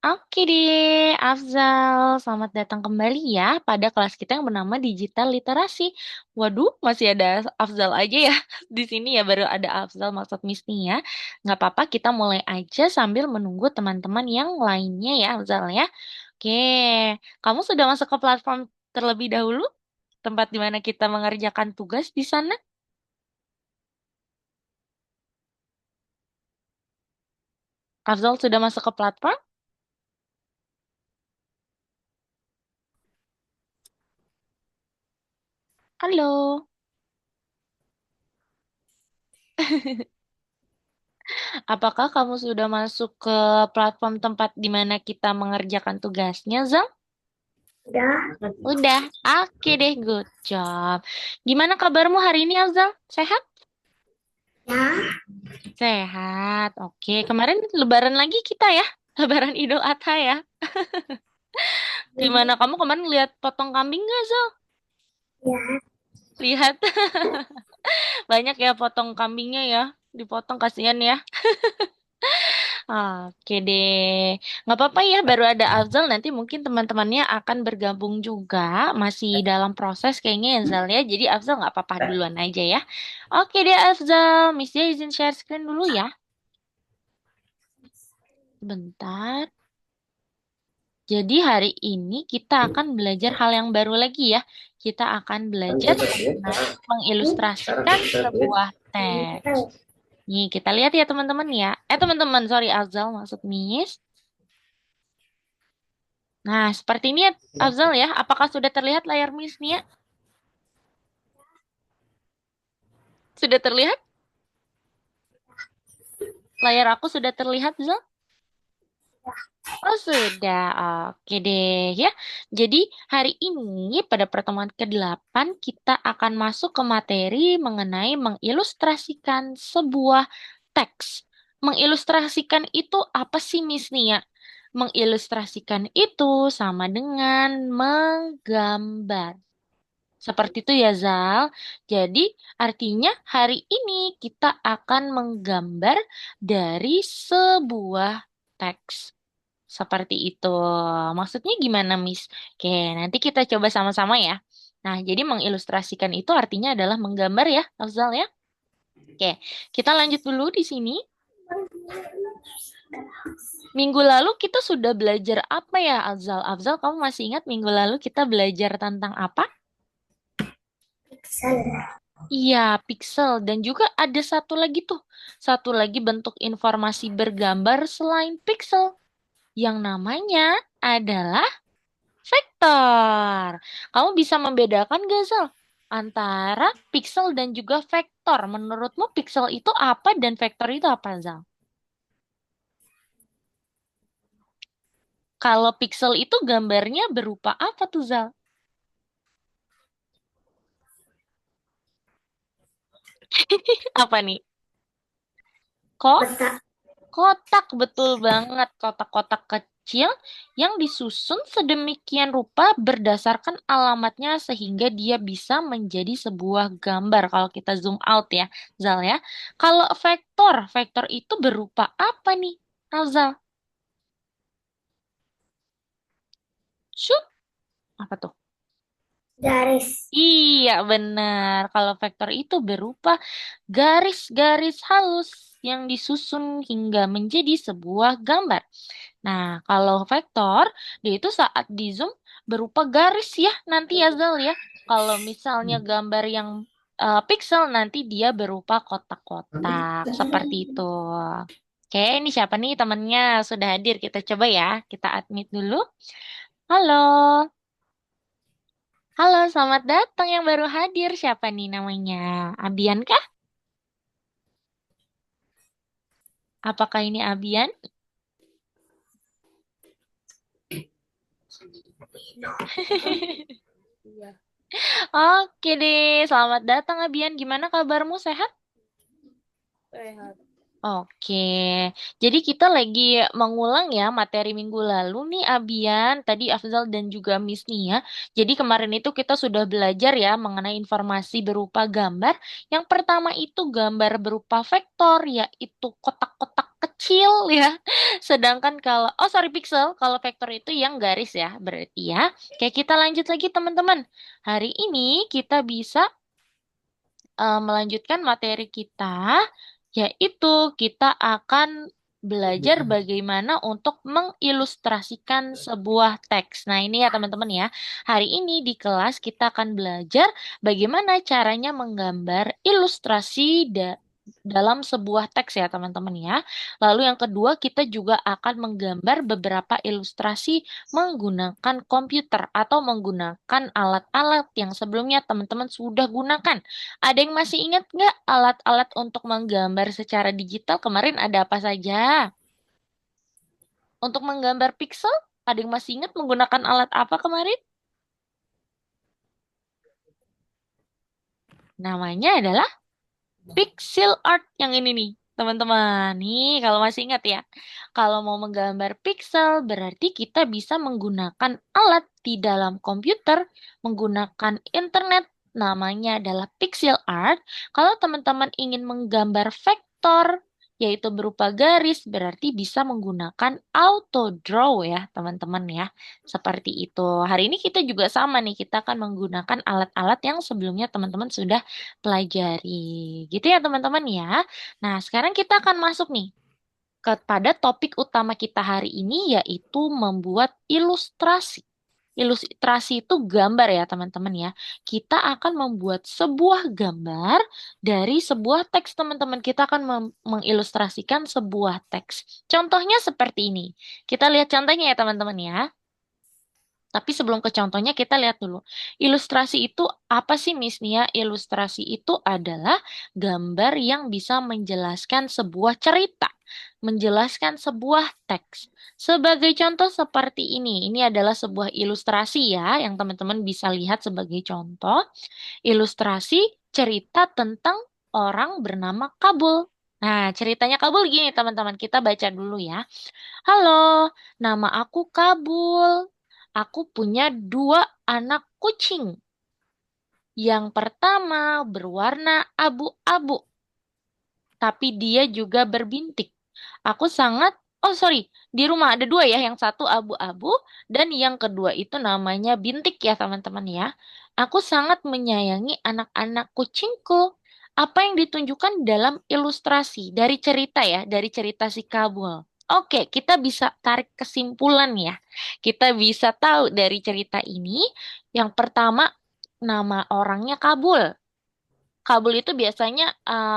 Oke deh, Afzal. Selamat datang kembali ya pada kelas kita yang bernama Digital Literasi. Waduh, masih ada Afzal aja ya. Di sini ya baru ada Afzal maksud Miss Nia. Nggak apa-apa, kita mulai aja sambil menunggu teman-teman yang lainnya ya, Afzal ya. Oke, kamu sudah masuk ke platform terlebih dahulu? Tempat di mana kita mengerjakan tugas di sana? Afzal sudah masuk ke platform? Halo. Apakah kamu sudah masuk ke platform tempat di mana kita mengerjakan tugasnya, Zal? Udah, Udah, oke deh, good job. Gimana kabarmu hari ini, Azal? Sehat? ya, Sehat, oke. Kemarin lebaran lagi kita ya, lebaran Idul Adha ya. Gimana kamu kemarin lihat potong kambing nggak, Zal? ya, Lihat, banyak ya potong kambingnya ya, dipotong kasihan ya. Oke deh, nggak apa-apa ya, baru ada Afzal, nanti mungkin teman-temannya akan bergabung juga, masih dalam proses kayaknya ya Zal ya, jadi Afzal nggak apa-apa duluan aja ya. Oke deh Afzal, Miss Dia izin share screen dulu ya, sebentar. Jadi hari ini kita akan belajar hal yang baru lagi ya, kita akan belajar mengenai mengilustrasikan sebuah teks. Nih, kita lihat ya teman-teman ya. Teman-teman, sorry Afzal maksud Miss. Nah, seperti ini ya, Afzal ya. Apakah sudah terlihat layar Miss Nia? Sudah terlihat? Layar aku sudah terlihat, Zal? Oh, sudah. Oke deh ya. Jadi, hari ini pada pertemuan ke-8 kita akan masuk ke materi mengenai mengilustrasikan sebuah teks. Mengilustrasikan itu apa sih, Miss Nia? Mengilustrasikan itu sama dengan menggambar. Seperti itu ya, Zal. Jadi, artinya hari ini kita akan menggambar dari sebuah teks. Seperti itu. Maksudnya gimana, Miss? Oke, nanti kita coba sama-sama ya. Nah, jadi mengilustrasikan itu artinya adalah menggambar ya, Afzal ya. Oke, kita lanjut dulu di sini. Minggu lalu kita sudah belajar apa ya, Afzal? Afzal, kamu masih ingat minggu lalu kita belajar tentang apa? pixel. Iya, pixel. Dan juga ada satu lagi tuh. Satu lagi bentuk informasi bergambar selain pixel. Yang namanya adalah vektor. Kamu bisa membedakan gak, Zal? Antara pixel dan juga vektor. Menurutmu pixel itu apa dan vektor itu apa, Zal? Kalau pixel itu gambarnya berupa apa tuh, Zal? Apa nih? Kok? Kotak. Kotak, betul banget. Kotak-kotak kecil yang disusun sedemikian rupa berdasarkan alamatnya sehingga dia bisa menjadi sebuah gambar. Kalau kita zoom out ya, Zal ya. Kalau vektor, vektor itu berupa apa nih, Zal? Shoot, apa tuh? Garis. Iya, benar. Kalau vektor itu berupa garis-garis halus yang disusun hingga menjadi sebuah gambar. Nah, kalau vektor, dia itu saat di zoom berupa garis ya, nanti ya Zal ya. Kalau misalnya gambar yang pixel, nanti dia berupa kotak-kotak, seperti itu. Oke, ini siapa nih temennya sudah hadir? Kita coba ya, kita admit dulu. Halo, halo, selamat datang yang baru hadir. Siapa nih namanya? Abian kah? Apakah ini Abian? Oke deh, selamat datang Abian. Gimana kabarmu? Sehat? Sehat. Oke, jadi kita lagi mengulang ya materi minggu lalu nih Abian, tadi Afzal dan juga Miss Nia. Jadi kemarin itu kita sudah belajar ya mengenai informasi berupa gambar. Yang pertama itu gambar berupa vektor, yaitu kotak-kotak kecil ya. Sedangkan kalau, oh sorry pixel, kalau vektor itu yang garis ya. Berarti ya, kayak kita lanjut lagi teman-teman. Hari ini kita bisa melanjutkan materi kita, yaitu kita akan belajar bagaimana untuk mengilustrasikan sebuah teks. Nah, ini ya teman-teman ya. Hari ini di kelas kita akan belajar bagaimana caranya menggambar ilustrasi dalam sebuah teks ya teman-teman ya. Lalu yang kedua kita juga akan menggambar beberapa ilustrasi menggunakan komputer atau menggunakan alat-alat yang sebelumnya teman-teman sudah gunakan. Ada yang masih ingat nggak alat-alat untuk menggambar secara digital kemarin ada apa saja? Untuk menggambar pixel, ada yang masih ingat menggunakan alat apa kemarin? Namanya adalah pixel art yang ini nih, teman-teman. Nih, kalau masih ingat ya. Kalau mau menggambar pixel, berarti kita bisa menggunakan alat di dalam komputer, menggunakan internet, namanya adalah pixel art. Kalau teman-teman ingin menggambar vektor, yaitu berupa garis, berarti bisa menggunakan auto draw ya, teman-teman ya. Seperti itu. Hari ini kita juga sama nih, kita akan menggunakan alat-alat yang sebelumnya teman-teman sudah pelajari. Gitu ya teman-teman ya. Nah, sekarang kita akan masuk nih kepada topik utama kita hari ini yaitu membuat ilustrasi. Ilustrasi itu gambar ya teman-teman ya. Kita akan membuat sebuah gambar dari sebuah teks teman-teman. Kita akan mengilustrasikan sebuah teks. Contohnya seperti ini. Kita lihat contohnya ya teman-teman ya. Tapi sebelum ke contohnya kita lihat dulu. Ilustrasi itu apa sih Miss Nia? Ilustrasi itu adalah gambar yang bisa menjelaskan sebuah cerita, menjelaskan sebuah teks. Sebagai contoh seperti ini. Ini adalah sebuah ilustrasi ya yang teman-teman bisa lihat sebagai contoh. Ilustrasi cerita tentang orang bernama Kabul. Nah, ceritanya Kabul gini teman-teman. Kita baca dulu ya. Halo, nama aku Kabul. Aku punya dua anak kucing. Yang pertama berwarna abu-abu, tapi dia juga berbintik. Aku sangat, oh sorry, di rumah ada dua ya, yang satu abu-abu dan yang kedua itu namanya bintik ya teman-teman ya. Aku sangat menyayangi anak-anak kucingku. Apa yang ditunjukkan dalam ilustrasi dari cerita ya, dari cerita si Kabul. Oke, kita bisa tarik kesimpulan ya. Kita bisa tahu dari cerita ini, yang pertama nama orangnya Kabul. Kabul itu biasanya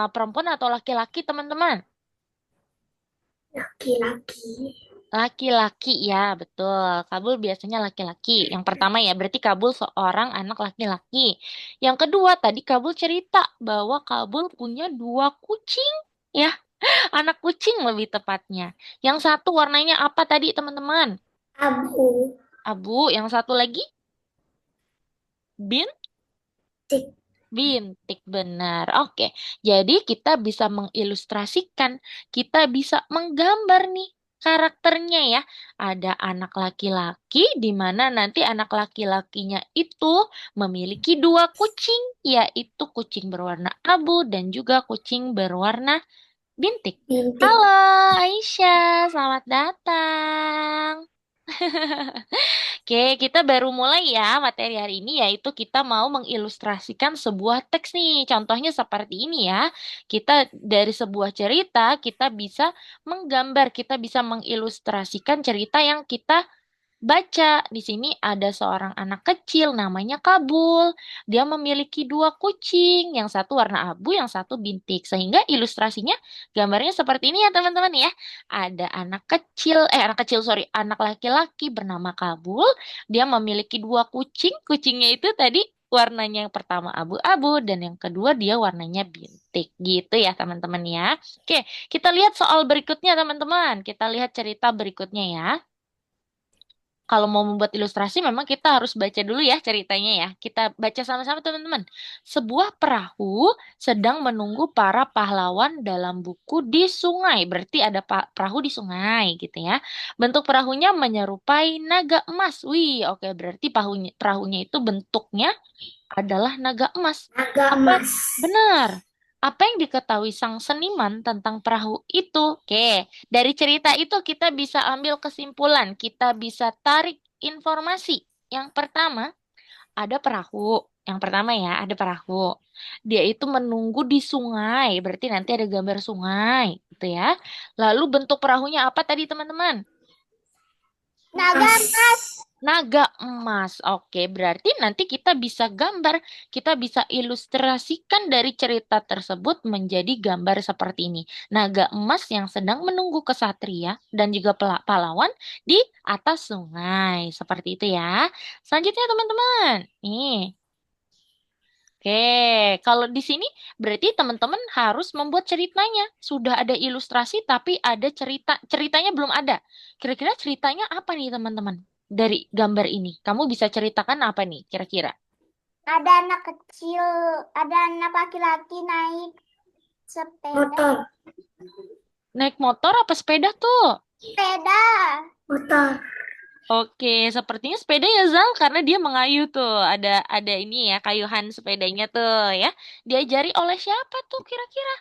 perempuan atau laki-laki, teman-teman? Laki-laki. Laki-laki ya, betul. Kabul biasanya laki-laki. Yang pertama ya, berarti Kabul seorang anak laki-laki. Yang kedua, tadi Kabul cerita bahwa Kabul punya dua kucing. Ya, anak kucing lebih tepatnya. Yang satu warnanya apa tadi, teman-teman? Abu. Abu. Yang satu lagi? Bin? Tik. Bintik, benar. Oke, jadi kita bisa mengilustrasikan, kita bisa menggambar nih karakternya ya. Ada anak laki-laki di mana nanti anak laki-lakinya itu memiliki dua kucing, yaitu kucing berwarna abu dan juga kucing berwarna bintik. Bintik. Halo Aisyah, selamat datang. Oke, kita baru mulai ya materi hari ini yaitu kita mau mengilustrasikan sebuah teks nih. Contohnya seperti ini ya. Kita dari sebuah cerita kita bisa menggambar, kita bisa mengilustrasikan cerita yang kita baca. Di sini ada seorang anak kecil namanya Kabul. Dia memiliki dua kucing, yang satu warna abu, yang satu bintik. Sehingga ilustrasinya gambarnya seperti ini ya teman-teman ya. Ada anak kecil sorry, anak laki-laki bernama Kabul. Dia memiliki dua kucing. Kucingnya itu tadi warnanya yang pertama abu-abu dan yang kedua dia warnanya bintik. Gitu ya teman-teman ya. Oke, kita lihat soal berikutnya teman-teman. Kita lihat cerita berikutnya ya. Kalau mau membuat ilustrasi memang kita harus baca dulu ya ceritanya ya. Kita baca sama-sama teman-teman. Sebuah perahu sedang menunggu para pahlawan dalam buku di sungai. Berarti ada perahu di sungai gitu ya. Bentuk perahunya menyerupai naga emas. Wih, oke berarti perahunya itu bentuknya adalah naga emas. Agak Apa? emas. Benar. Apa yang diketahui sang seniman tentang perahu itu? Oke, dari cerita itu kita bisa ambil kesimpulan, kita bisa tarik informasi. Yang pertama, ada perahu. Yang pertama ya, ada perahu. Dia itu menunggu di sungai, berarti nanti ada gambar sungai, gitu ya. Lalu bentuk perahunya apa tadi teman-teman? Naga emas. Naga emas. Oke, berarti nanti kita bisa gambar, kita bisa ilustrasikan dari cerita tersebut menjadi gambar seperti ini. Naga emas yang sedang menunggu kesatria dan juga pahlawan di atas sungai. Seperti itu ya. Selanjutnya teman-teman. Nih. Oke, kalau di sini berarti teman-teman harus membuat ceritanya. Sudah ada ilustrasi tapi ada cerita. Ceritanya belum ada. Kira-kira ceritanya apa nih teman-teman? Dari gambar ini. Kamu bisa ceritakan apa nih kira-kira? Ada anak kecil, ada anak laki-laki naik sepeda. Motor. Naik motor apa sepeda tuh? Sepeda. Motor. Oke, sepertinya sepeda ya Zal karena dia mengayuh tuh. Ada ini ya kayuhan sepedanya tuh ya. Diajari oleh siapa tuh kira-kira?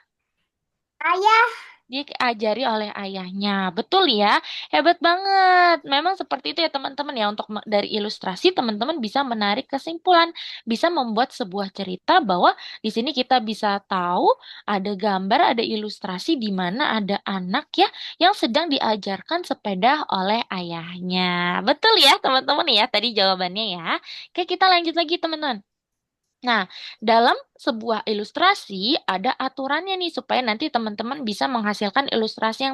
Ayah. Diajari oleh ayahnya. Betul ya, hebat banget. Memang seperti itu ya teman-teman ya. Untuk dari ilustrasi teman-teman bisa menarik kesimpulan, bisa membuat sebuah cerita bahwa di sini kita bisa tahu ada gambar, ada ilustrasi di mana ada anak ya yang sedang diajarkan sepeda oleh ayahnya. Betul ya teman-teman ya. Tadi jawabannya ya. Oke, kita lanjut lagi teman-teman. Nah, dalam sebuah ilustrasi ada aturannya nih supaya nanti teman-teman bisa menghasilkan ilustrasi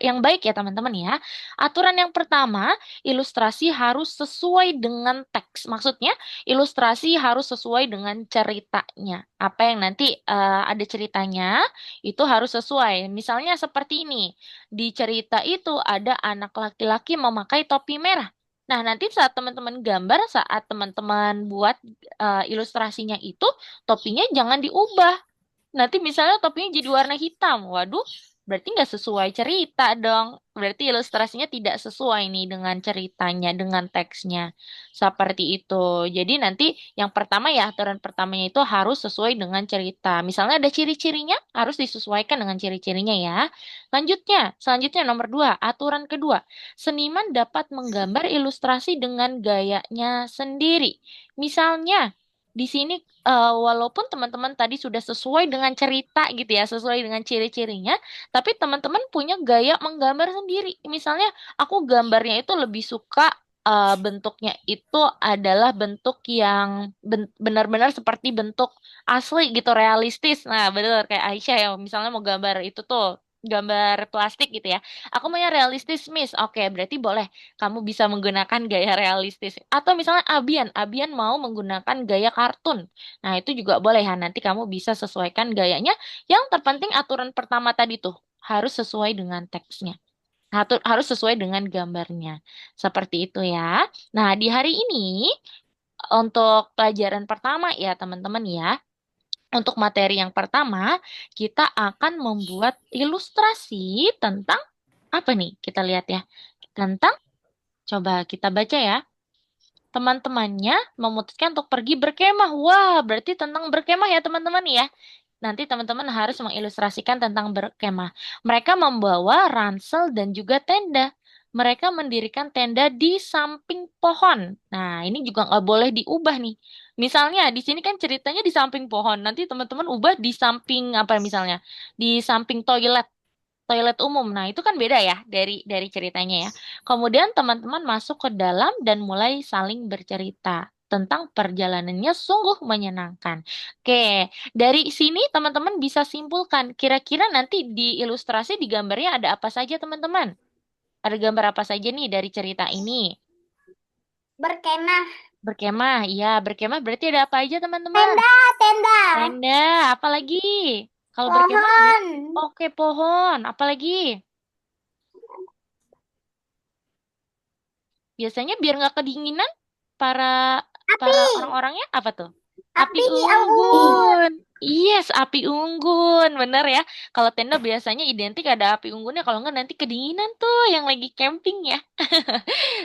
yang baik ya teman-teman ya. Aturan yang pertama, ilustrasi harus sesuai dengan teks. Maksudnya, ilustrasi harus sesuai dengan ceritanya. Apa yang nanti ada ceritanya itu harus sesuai. Misalnya seperti ini. Di cerita itu ada anak laki-laki memakai topi merah. Nah, nanti saat teman-teman gambar, saat teman-teman buat ilustrasinya itu topinya jangan diubah. Nanti misalnya topinya jadi warna hitam. Waduh, berarti nggak sesuai cerita dong. Berarti ilustrasinya tidak sesuai nih dengan ceritanya, dengan teksnya. Seperti itu. Jadi nanti yang pertama ya, aturan pertamanya itu harus sesuai dengan cerita. Misalnya ada ciri-cirinya, harus disesuaikan dengan ciri-cirinya ya. Selanjutnya nomor dua, aturan kedua. Seniman dapat menggambar ilustrasi dengan gayanya sendiri. Misalnya, di sini walaupun teman-teman tadi sudah sesuai dengan cerita gitu ya, sesuai dengan ciri-cirinya, tapi teman-teman punya gaya menggambar sendiri. Misalnya, aku gambarnya itu lebih suka bentuknya itu adalah bentuk yang benar-benar seperti bentuk asli gitu, realistis. Nah, benar kayak Aisyah ya, misalnya mau gambar itu tuh, gambar plastik gitu ya. Aku maunya realistis, Miss. Oke, berarti boleh kamu bisa menggunakan gaya realistis. Atau misalnya Abian mau menggunakan gaya kartun. Nah, itu juga boleh ya. Nanti kamu bisa sesuaikan gayanya. Yang terpenting aturan pertama tadi tuh harus sesuai dengan teksnya. Harus sesuai dengan gambarnya. Seperti itu ya. Nah, di hari ini untuk pelajaran pertama ya teman-teman ya. Untuk materi yang pertama, kita akan membuat ilustrasi tentang apa nih? Kita lihat ya. Tentang, coba kita baca ya. Teman-temannya memutuskan untuk pergi berkemah. Wah, berarti tentang berkemah ya teman-teman ya. Nanti teman-teman harus mengilustrasikan tentang berkemah. Mereka membawa ransel dan juga tenda. Mereka mendirikan tenda di samping pohon. Nah, ini juga nggak boleh diubah nih. Misalnya, di sini kan ceritanya di samping pohon. Nanti teman-teman ubah di samping apa misalnya? Di samping toilet umum. Nah, itu kan beda ya dari ceritanya ya. Kemudian teman-teman masuk ke dalam dan mulai saling bercerita tentang perjalanannya sungguh menyenangkan. Oke, dari sini teman-teman bisa simpulkan kira-kira nanti di ilustrasi di gambarnya ada apa saja teman-teman? Ada gambar apa saja nih dari cerita ini? Berkemah. Berkemah, iya berkemah berarti ada apa aja teman-teman? Tenda, tenda. Tenda, apa lagi? Kalau berkemah, Pohon. oke pohon, apa lagi? Biasanya biar nggak kedinginan, para para Api. orang-orangnya apa tuh? Api Api unggun. unggun. Yes, api unggun, bener ya. Kalau tenda biasanya identik ada api unggunnya, kalau nggak nanti kedinginan tuh yang lagi camping ya.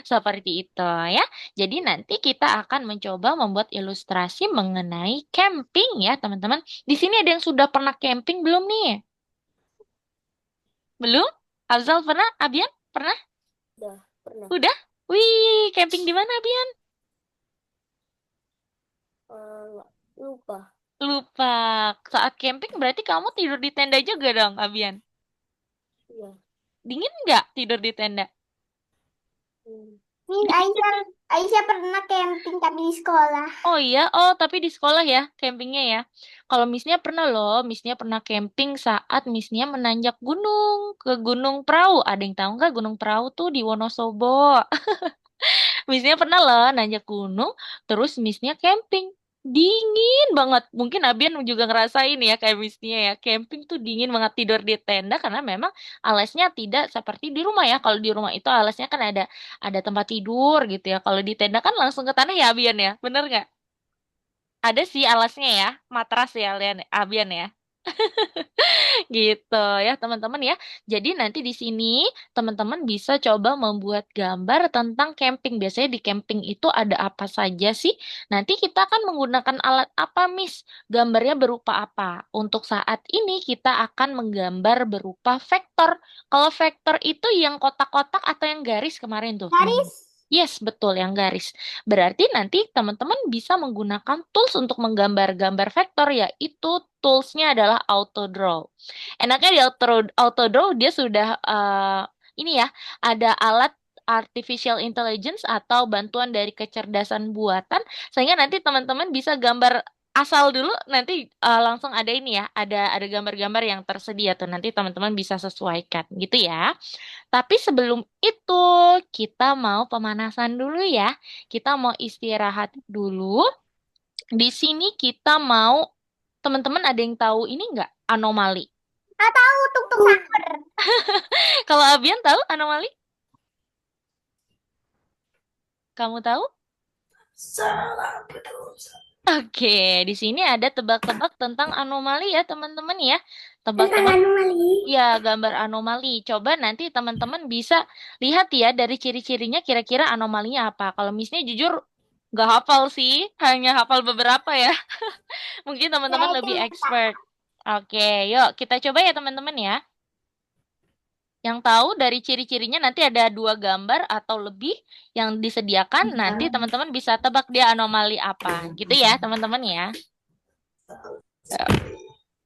Seperti itu ya. Jadi nanti kita akan mencoba membuat ilustrasi mengenai camping ya, teman-teman. Di sini ada yang sudah pernah camping belum nih? Belum? Afzal pernah? Abian pernah? Udah pernah. Udah? Wih, camping di mana, Abian? Nggak, lupa. Lupa. Saat camping berarti kamu tidur di tenda juga dong, Abian? Iya. Dingin nggak tidur di tenda? Aisyah, Aisyah pernah camping tapi di sekolah. Oh iya, oh tapi di sekolah ya campingnya ya. Kalau Missnya pernah loh, Missnya pernah camping saat Missnya menanjak gunung ke Gunung Prau. Ada yang tahu nggak Gunung Prau tuh di Wonosobo? Missnya pernah loh nanjak gunung, terus Missnya camping. Dingin banget. Mungkin Abian juga ngerasain ya kayak Missnya ya. Camping tuh dingin banget tidur di tenda karena memang alasnya tidak seperti di rumah ya. Kalau di rumah itu alasnya kan ada tempat tidur gitu ya. Kalau di tenda kan langsung ke tanah ya Abian ya. Bener nggak? Ada sih alasnya ya, matras ya, Abian ya. Gitu ya, teman-teman ya. Jadi nanti di sini teman-teman bisa coba membuat gambar tentang camping. Biasanya di camping itu ada apa saja sih? Nanti kita akan menggunakan alat apa, Miss? Gambarnya berupa apa? Untuk saat ini kita akan menggambar berupa vektor. Kalau vektor itu yang kotak-kotak atau yang garis kemarin tuh, teman-teman? Garis. Yes, betul yang garis. Berarti nanti teman-teman bisa menggunakan tools untuk menggambar gambar vektor, yaitu toolsnya adalah AutoDraw. Enaknya di AutoDraw dia sudah ini ya, ada alat artificial intelligence atau bantuan dari kecerdasan buatan, sehingga nanti teman-teman bisa gambar asal dulu, nanti langsung ada ini ya, ada gambar-gambar yang tersedia tuh, nanti teman-teman bisa sesuaikan gitu ya. Tapi sebelum itu, kita mau pemanasan dulu ya. Kita mau istirahat dulu. Di sini kita mau, teman-teman ada yang tahu ini nggak? Anomali. Ah, tahu tuk-tuk saker. Kalau Abian tahu anomali? Kamu tahu? Oke, di sini ada tebak-tebak tentang anomali ya, teman-teman ya. Tentang Tebak-tebak anomali. ya, gambar anomali. Coba nanti teman-teman bisa lihat ya dari ciri-cirinya kira-kira anomalinya apa. Kalau misalnya jujur nggak hafal sih, hanya hafal beberapa ya. Mungkin teman-teman Saya lebih cuma expert. Oke, yuk kita coba ya teman-teman ya. Yang tahu dari ciri-cirinya nanti ada dua gambar atau lebih yang disediakan. Nanti teman-teman bisa tebak dia anomali apa. Gitu ya teman-teman ya.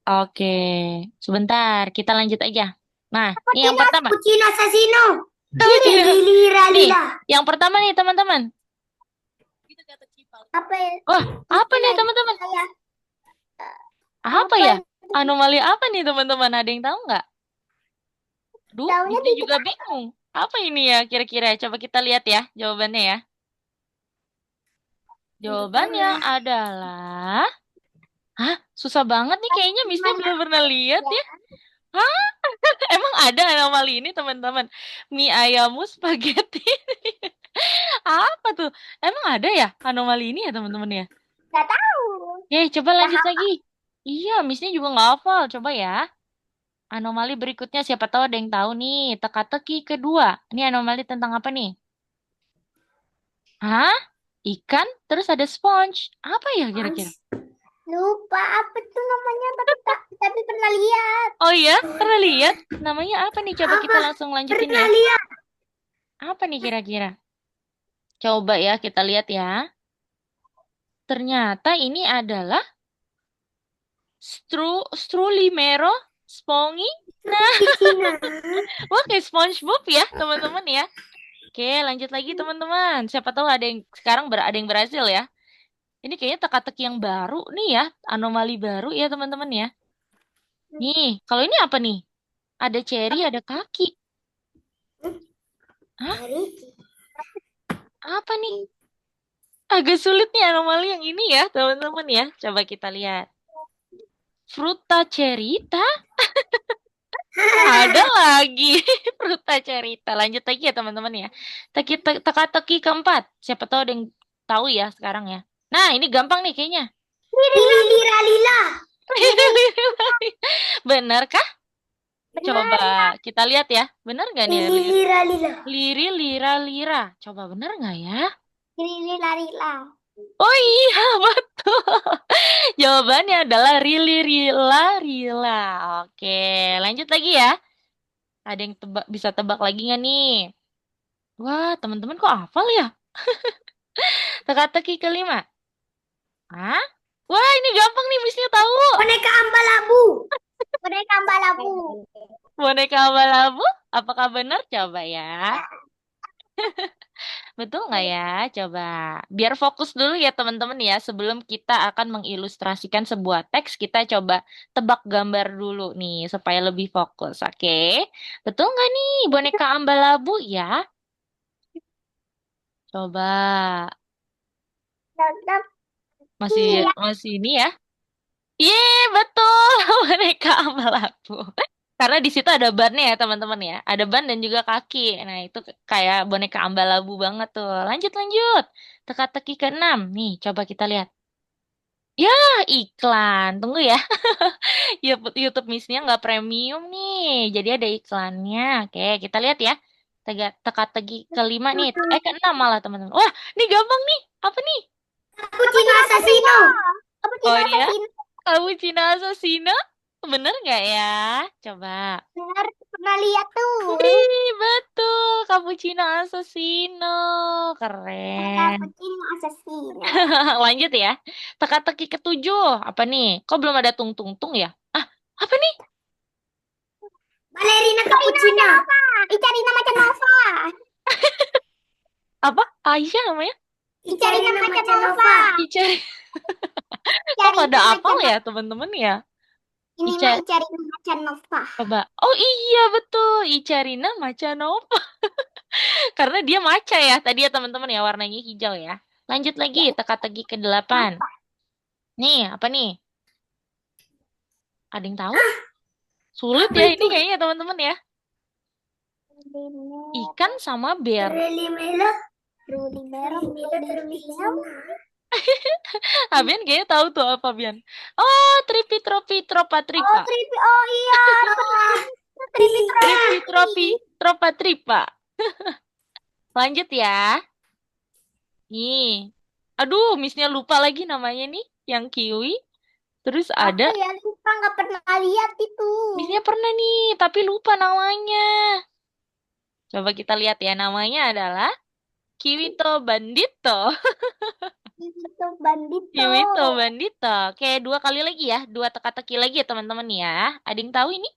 Oke, sebentar kita lanjut aja. Nah, ini yang Kucing, pertama. kucing asesino. Nih, Lira. yang pertama nih teman-teman. Apa Wah, apa nih lagi teman-teman? saya? Apa Apa ya? itu? Anomali apa nih teman-teman? Ada yang tahu nggak? Duh, Daunnya ini titik juga bingung. Apa ini ya kira-kira? Coba kita lihat ya jawabannya ya. Jawabannya apa? adalah... Hah? Susah banget nih kayaknya Missnya Gimana belum pernah lihat ya? ya. Hah? Emang ada anomali ini teman-teman? Mie ayammu spaghetti. Apa tuh? Emang ada ya anomali ini ya teman-teman ya? Gak tahu. Coba Gak lanjut hafal. lagi. Iya, Missnya juga nggak hafal. Coba ya. Anomali berikutnya siapa tahu ada yang tahu nih. Teka-teki kedua. Ini anomali tentang apa nih? Hah? Ikan, terus ada sponge. Apa ya kira-kira? Lupa apa tuh namanya tapi pernah lihat. Oh iya, pernah lihat? Namanya apa nih? Coba kita Apa? langsung lanjutin Pernah ya. lihat. Apa nih kira-kira? Coba ya kita lihat ya. Ternyata ini adalah Strulimero spongy. Nah, Di Cina. wah kayak SpongeBob ya, teman-teman ya. Oke, lanjut lagi teman-teman. Siapa tahu ada yang sekarang ada yang berhasil ya. Ini kayaknya teka-teki yang baru nih ya, anomali baru ya teman-teman ya. Nih, kalau ini apa nih? Ada cherry, ada kaki. Hah? Apa nih? Agak sulit nih anomali yang ini ya, teman-teman ya. Coba kita lihat. Fruta cerita? Ada lagi. Fruta cerita. Lanjut lagi ya teman-teman ya. Teka-teki keempat. Siapa tahu ada yang tahu ya sekarang ya. Nah, ini gampang nih kayaknya. Lira lila. Benar kah? Coba Benar. kita lihat ya. Benar nggak nih? Lili lira lila. Liri, lira, lira. Coba benar nggak ya? Lili lila. Oh iya, betul. Jawabannya adalah rili, rila, rila. Oke, lanjut lagi ya. Ada yang bisa tebak lagi nggak nih? Wah, teman-teman kok hafal ya? Teka-teki kelima. Hah? Wah, ini gampang nih, misinya tahu. Boneka ambalabu. Boneka ambalabu. Boneka abal-abu? Apakah benar? Coba ya. Betul nggak ya? Coba. Biar fokus dulu ya teman-teman ya. Sebelum kita akan mengilustrasikan sebuah teks, kita coba tebak gambar dulu nih supaya lebih fokus. Oke? Betul nggak nih boneka ambal-abu ya? Coba. Tetap. Masih Iya. masih ini ya. Yeay, betul. Boneka ambal-abu. Karena di situ ada bannya ya teman-teman ya. Ada ban dan juga kaki. Nah itu kayak boneka ambal-abu banget tuh. Lanjut lanjut. Teka-teki keenam. Nih coba kita lihat. Ya iklan. Tunggu ya. YouTube Miss-nya nggak premium nih. Jadi ada iklannya. Oke kita lihat ya. Teka-teki kelima nih. Keenam malah teman-teman. Wah ini gampang nih. Apa nih? Cappuccino assassino. Oh Cappuccino iya. assassino. Cappuccino Assassino. Bener nggak ya? Coba. Benar, pernah lihat tuh. Wih, betul. Cappuccino Assassino. Keren. Cappuccino assassino. Lanjut ya. Teka-teki ketujuh. Apa nih? Kok belum ada tung-tung-tung ya? Ah, apa nih? Ballerina cappuccino. Icarina macan nova. Apa? Aisyah namanya? Icarina macan nova. Ica. Kok pada Icarina apal macan ya nova. teman-teman ya? Ini Ica. mah Icarina macan nova. Coba. Oh iya betul. Icarina Macanova. Karena dia maca ya. Tadi ya teman-teman ya. Warnanya hijau ya. Lanjut lagi. Teka-teki ke-8. Nih, apa nih? Ada yang tahu? Sulit Apa ya ini itu? kayaknya teman-teman ya. Ikan sama bear. Ruli Melo. Ruli merah. Ruli merah. Abian kayaknya tahu tuh apa Bian. Oh, tripi tropi tropa Oh, tripa. tripi. Oh iya. Tripi Tripi tropi. tropi tropa tripa. Lanjut ya. Nih. Aduh, missnya lupa lagi namanya nih. Yang kiwi. Terus ada. Apa ya? Lupa nggak pernah lihat itu. Missnya pernah nih, tapi lupa namanya. Coba kita lihat ya. Namanya adalah Kiwito Bandito. Itu bandito. Kiwito Bandito. Oke, dua kali lagi ya. Dua teka-teki lagi ya teman-teman ya. Ada yang tahu ini?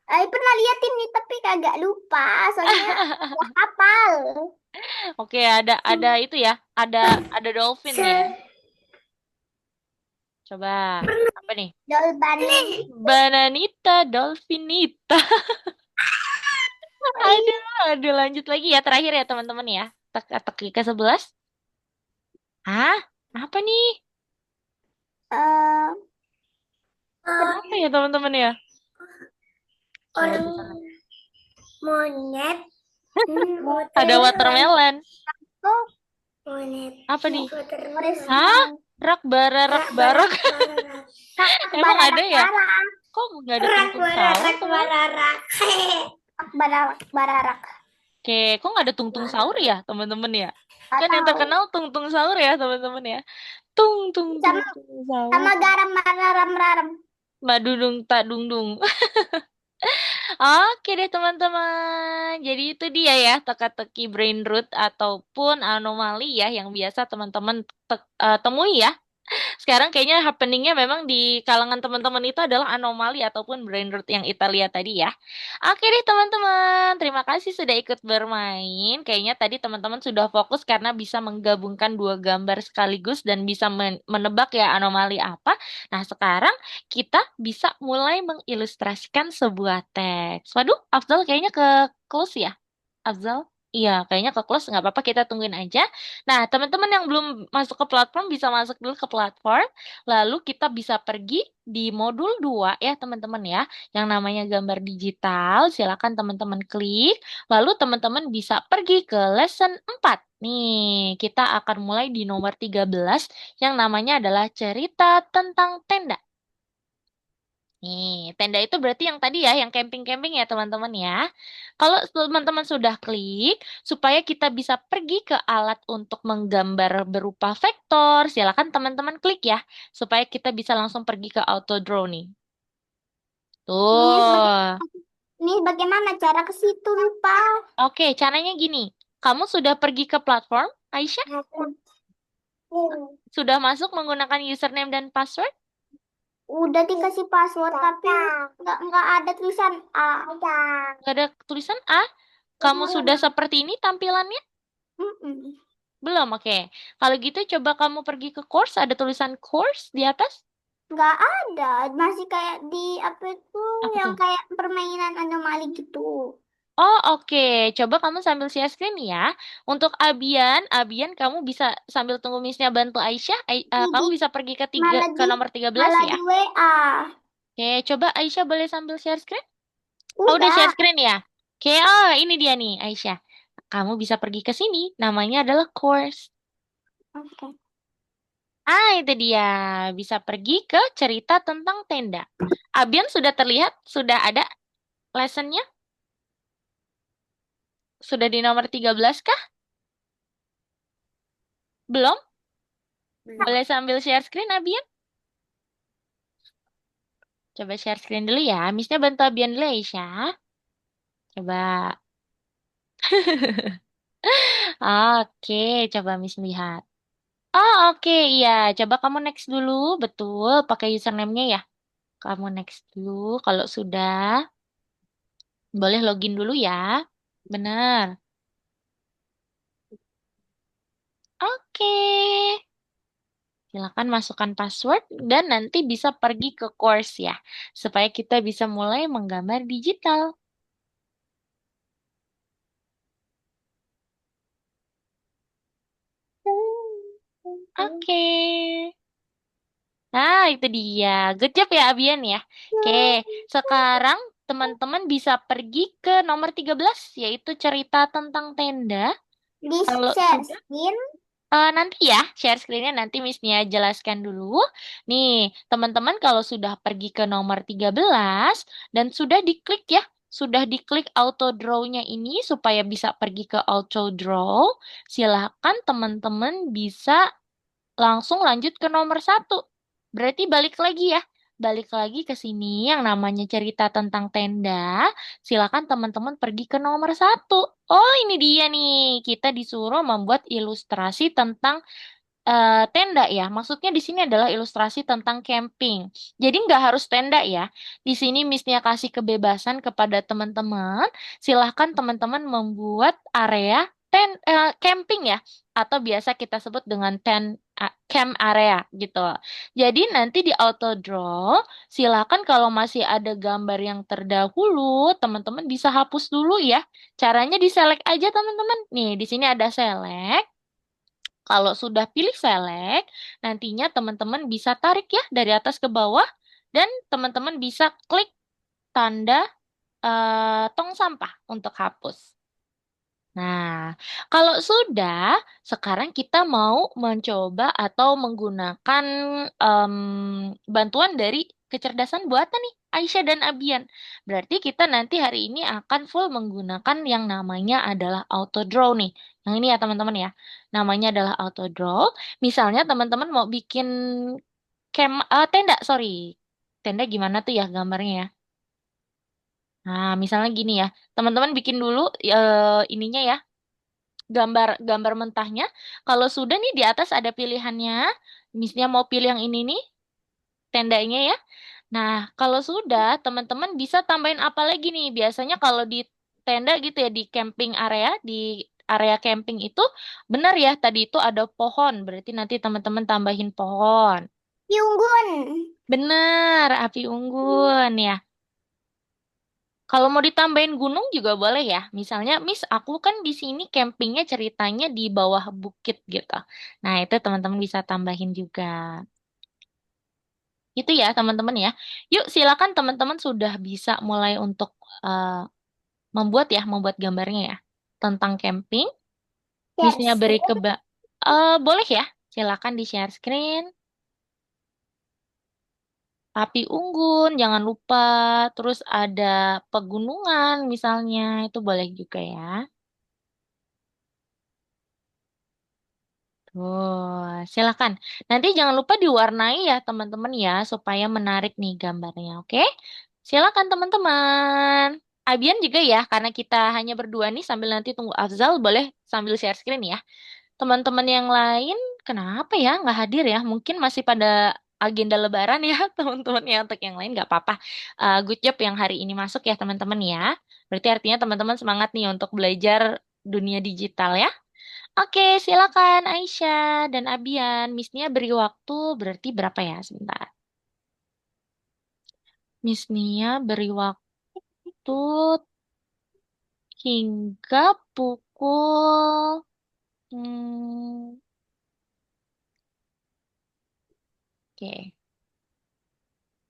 Pernah lihat ini tapi kagak lupa. Soalnya nggak hafal. Oke, ada itu ya. Ada dolphin nih ya. Coba. Apa nih? Dolbani. Bananita, dolphinita. Aduh, aduh lanjut lagi ya. Terakhir ya teman-teman ya. Teka-teki ke-11. Hah? Apa nih? Eh, Apa ya teman-teman ya? Coba orang kita lihat. monyet. Ada watermelon. Oh, Monyet. Apa nih? Boris. Hah? Rak bara rak barak. Emang ada ya? Kok nggak ada tungtung sahur? Bararak. Bararak. Bararak. Oke, kok nggak ada tungtung sahur ya teman-teman ya? Kan yang terkenal tungtung sahur ya teman-teman ya. Tung tung tung Sama, tung sahur. sama garam mararam raram. Madudung tak dung dung. Oke deh teman-teman. Jadi itu dia ya teka-teki brain root ataupun anomali ya yang biasa teman-teman temui ya. Sekarang kayaknya happeningnya memang di kalangan teman-teman itu adalah anomali ataupun brain rot yang Italia tadi ya. Oke deh teman-teman, terima kasih sudah ikut bermain. Kayaknya tadi teman-teman sudah fokus karena bisa menggabungkan dua gambar sekaligus dan bisa menebak ya anomali apa. Nah sekarang kita bisa mulai mengilustrasikan sebuah teks. Waduh, Afzal kayaknya ke close ya, Afzal. Iya, kayaknya ke close nggak apa-apa, kita tungguin aja. Nah, teman-teman yang belum masuk ke platform bisa masuk dulu ke platform, lalu kita bisa pergi di modul 2 ya teman-teman ya, yang namanya gambar digital, silakan teman-teman klik, lalu teman-teman bisa pergi ke lesson 4. Nih, kita akan mulai di nomor 13 yang namanya adalah cerita tentang tenda. Nih, tenda itu berarti yang tadi ya, yang camping-camping ya teman-teman ya. Kalau teman-teman sudah klik, supaya kita bisa pergi ke alat untuk menggambar berupa vektor, silakan teman-teman klik ya, supaya kita bisa langsung pergi ke auto draw nih. Miss, Tuh. bagaimana cara ke situ lupa? Oke, caranya gini. Kamu sudah pergi ke platform, Aisyah? Sudah masuk menggunakan username dan password? Udah dikasih password tapi nggak ada tulisan A. Gak ada tulisan A? Kamu sudah seperti ini tampilannya? Mm-mm. Belum, oke. Kalau gitu coba kamu pergi ke course, ada tulisan course di atas. Nggak ada, masih kayak di apa itu Apa yang tuh? kayak permainan anomali gitu. Oh, oke. Coba kamu sambil share screen ya. Untuk Abian, Abian kamu bisa sambil tunggu Miss-nya bantu Aisyah, kamu Di bisa pergi malah ke di nomor 13 malah ya. di WA. Oke, coba Aisyah boleh sambil share screen? Oh, udah Udah. share screen ya? Oke, oh ini dia nih Aisyah. Kamu bisa pergi ke sini, namanya adalah course. Oke. Ah, itu dia. Bisa pergi ke cerita tentang tenda. Abian sudah terlihat? Sudah ada lessonnya? Sudah di nomor 13 kah? Belum? Boleh sambil share screen, Abian? Coba share screen dulu ya. Miss-nya bantu Abian dulu ya, Aisyah. Coba. Oke, coba Miss lihat. Oh, oke, iya. Coba kamu next dulu. Betul, pakai username-nya ya. Kamu next dulu. Kalau sudah, boleh login dulu ya. Benar. Oke. Silakan masukkan password dan nanti bisa pergi ke course ya, supaya kita bisa mulai menggambar digital. Oke. Nah, itu dia. Good job ya, Abian ya. Oke, sekarang teman-teman bisa pergi ke nomor 13, yaitu cerita tentang tenda. Di Kalau share sudah, screen. nanti ya, share screen-nya nanti Miss-nya jelaskan dulu. Nih, teman-teman kalau sudah pergi ke nomor 13 dan sudah diklik ya, sudah diklik auto draw-nya ini supaya bisa pergi ke auto draw, silakan teman-teman bisa langsung lanjut ke nomor 1. Berarti balik lagi ya. Balik lagi ke sini yang namanya cerita tentang tenda. Silakan teman-teman pergi ke nomor 1. Oh, ini dia nih. Kita disuruh membuat ilustrasi tentang tenda ya. Maksudnya di sini adalah ilustrasi tentang camping. Jadi nggak harus tenda ya. Di sini Miss-nya kasih kebebasan kepada teman-teman. Silahkan teman-teman membuat area camping ya. Atau biasa kita sebut dengan camp area gitu. Jadi nanti di auto draw, silakan kalau masih ada gambar yang terdahulu, teman-teman bisa hapus dulu ya. Caranya di select aja teman-teman. Nih, di sini ada select. Kalau sudah pilih select, nantinya teman-teman bisa tarik ya dari atas ke bawah dan teman-teman bisa klik tanda tong sampah untuk hapus. Nah, kalau sudah, sekarang kita mau mencoba atau menggunakan em, bantuan dari kecerdasan buatan nih, Aisyah dan Abian. Berarti kita nanti hari ini akan full menggunakan yang namanya adalah auto draw nih. Yang ini ya teman-teman ya. Namanya adalah auto draw. Misalnya teman-teman mau bikin tenda, sorry. Tenda gimana tuh ya gambarnya ya? Nah, misalnya gini ya. Teman-teman bikin dulu ininya ya gambar mentahnya. Kalau sudah nih di atas ada pilihannya. Misalnya mau pilih yang ini nih, tendanya ya. Nah, kalau sudah, teman-teman bisa tambahin apa lagi nih? Biasanya kalau di tenda gitu ya, di camping area, di area camping itu, benar ya, tadi itu ada pohon. Berarti nanti teman-teman tambahin pohon. Unggun. Benar, api unggun ya. Kalau mau ditambahin gunung juga boleh ya. Misalnya, Miss, aku kan di sini campingnya ceritanya di bawah bukit gitu. Nah, itu teman-teman bisa tambahin juga. Itu ya, teman-teman ya. Yuk, silakan teman-teman sudah bisa mulai untuk eh, membuat gambarnya ya. Tentang camping. Share Missnya beri screen. boleh ya. Silakan di share screen. Api unggun, jangan lupa. Terus ada pegunungan misalnya, itu boleh juga ya. Tuh, silakan. Nanti jangan lupa diwarnai ya teman-teman ya, supaya menarik nih gambarnya, oke? Silakan teman-teman. Abian juga ya, karena kita hanya berdua nih sambil nanti tunggu Afzal, boleh sambil share screen ya. Teman-teman yang lain, kenapa ya nggak hadir ya? Mungkin masih pada agenda Lebaran ya, teman-teman ya. Untuk yang lain nggak apa-apa. Good job yang hari ini masuk ya, teman-teman ya. Berarti artinya teman-teman semangat nih untuk belajar dunia digital ya. Oke, silakan Aisyah dan Abian. Miss beri waktu berarti berapa ya? Sebentar. Miss beri waktu hingga pukul... Hmm, oke.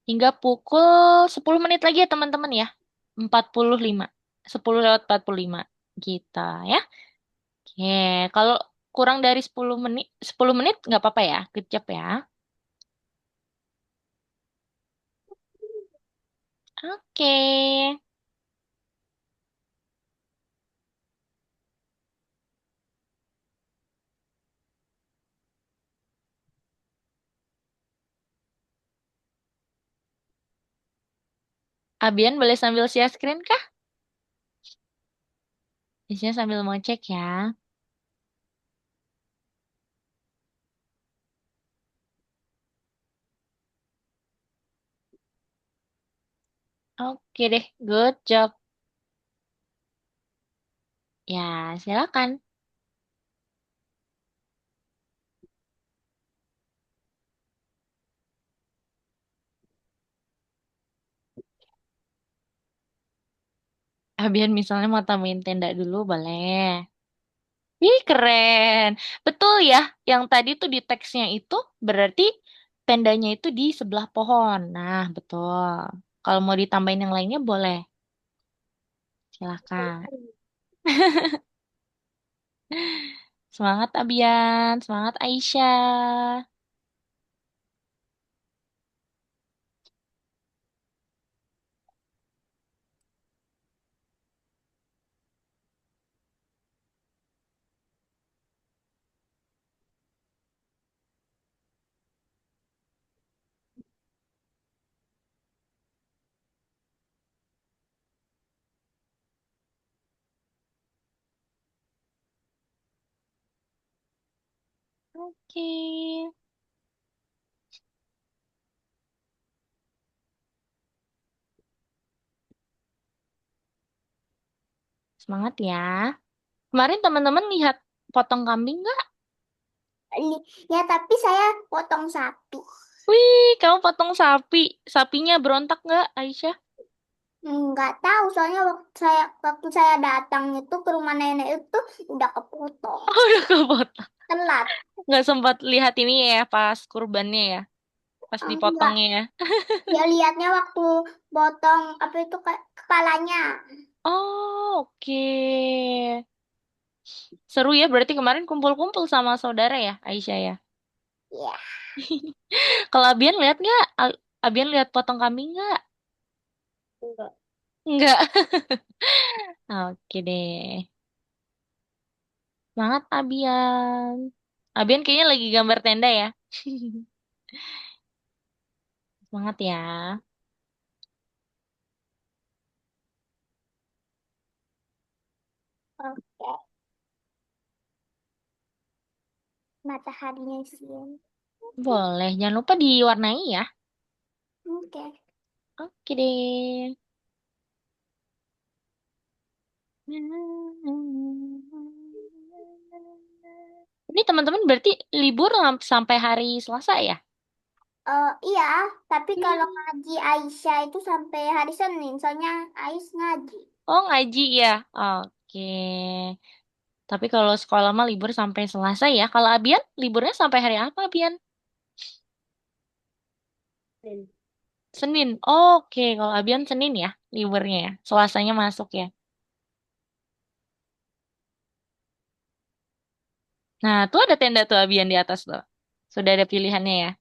Hingga pukul 10 menit lagi ya teman-teman ya. 45. 10 lewat 45 kita ya. Oke, kalau kurang dari 10 menit nggak apa-apa ya. Good job ya. Oke. Abian boleh sambil share screen kah? Biasanya sambil mau cek ya. Oke deh, good job. Ya, silakan. Abian misalnya mau tambahin tenda dulu, boleh. Ih, keren. Betul ya, yang tadi tuh di teksnya itu berarti tendanya itu di sebelah pohon. Nah, betul. Kalau mau ditambahin yang lainnya boleh. Silakan. Semangat Abian, semangat Aisyah. Oke. Semangat ya. Kemarin teman-teman lihat potong kambing nggak? Ya, tapi saya potong sapi. Wih, kamu potong sapi. Sapinya berontak nggak, Aisyah? Nggak tahu, soalnya waktu saya datang itu ke rumah nenek itu udah kepotong. Oh, udah kepotong. Telat. Nggak sempat lihat ini ya pas kurbannya ya, pas Enggak. dipotongnya ya. Ya lihatnya waktu potong apa itu kepalanya. Oh, oke. Seru ya, berarti kemarin kumpul-kumpul sama saudara ya, Aisyah ya. Ya, Kalau Abian lihat nggak? Abian lihat potong kambing nggak? enggak. Nggak. Oke deh. Semangat Abian. Abian kayaknya lagi gambar tenda ya. Semangat ya. Oke, mataharinya siang. Boleh, jangan lupa diwarnai ya. Oke. Oke deh. Ini teman-teman berarti libur sampai hari Selasa ya? Iya, tapi kalau Hmm. ngaji Aisyah itu sampai hari Senin, soalnya Ais ngaji. Oh, ngaji ya. Oke. Tapi kalau sekolah mah libur sampai Selasa ya. Kalau Abian, liburnya sampai hari apa, Abian? Senin. Senin. Oke, kalau Abian Senin ya, liburnya ya. Selasanya masuk ya. Nah, tuh ada tenda tuh Abian di atas tuh. Sudah ada pilihannya ya.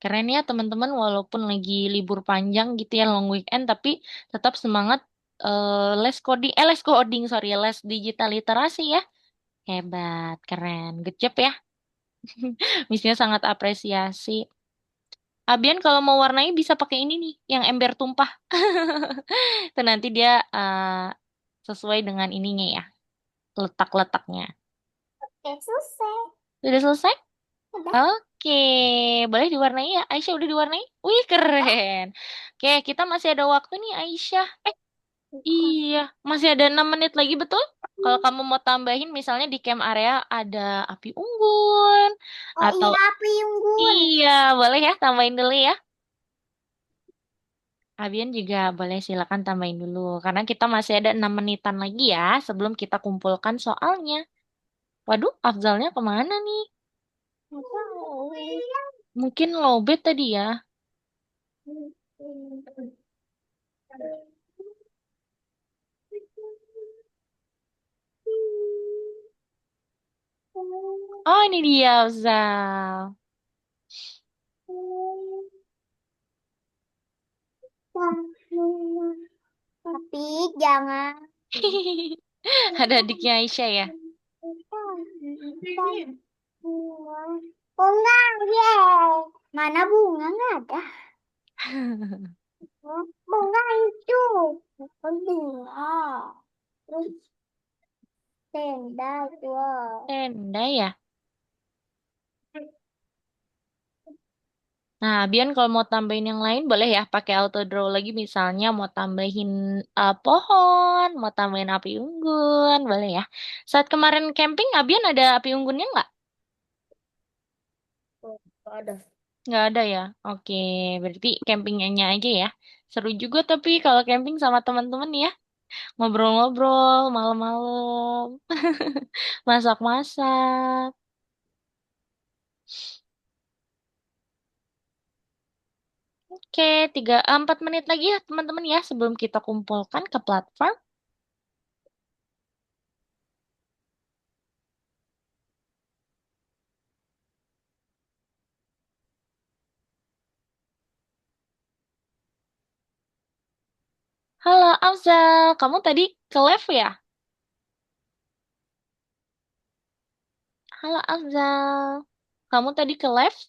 Keren ya teman-teman, walaupun lagi libur panjang gitu ya, long weekend, tapi tetap semangat les coding, sorry, les digital literasi ya. Hebat, keren, good job ya. Misinya sangat apresiasi. Abian kalau mau warnai bisa pakai ini nih, yang ember tumpah. Itu nanti dia sesuai dengan ininya ya, letak-letaknya. Oke, selesai. Sudah selesai? Udah. Oke, boleh diwarnai ya? Aisyah udah diwarnai? Wih, keren. Oke, kita masih ada waktu nih, Aisyah. Iya, masih ada 6 menit lagi, betul? Kalau kamu mau tambahin, misalnya di camp area ada api unggun, Oh atau iya, api unggun. iya, boleh ya, tambahin dulu ya. Abian juga boleh silakan tambahin dulu, karena kita masih ada 6 menitan lagi ya, sebelum kita kumpulkan soalnya. Waduh, Afzalnya kemana nih? Nggak tahu. Mungkin lowbat tadi ya. Oh, ini dia, Afzal. Tapi jangan. Ada adiknya Aisyah ya. Bunga, yeay. Mana bunga? Nggak ada. Bunga itu. Bukan bunga. Terus tenda itu. Tenda ya. Nah, Bian kalau mau tambahin yang lain boleh ya pakai auto draw lagi misalnya mau tambahin pohon, mau tambahin api unggun, boleh ya. Saat kemarin camping, Abian ada api unggunnya nggak? Nggak ada. Nggak ada ya. Oke, berarti campingnya aja ya. Seru juga tapi kalau camping sama teman-teman ya, ngobrol-ngobrol malam-malam, masak-masak. Oke, 4 menit lagi ya teman-teman ya sebelum kita kumpulkan ke platform. Halo Afzal, kamu tadi ke live ya? Halo Afzal, kamu tadi ke live?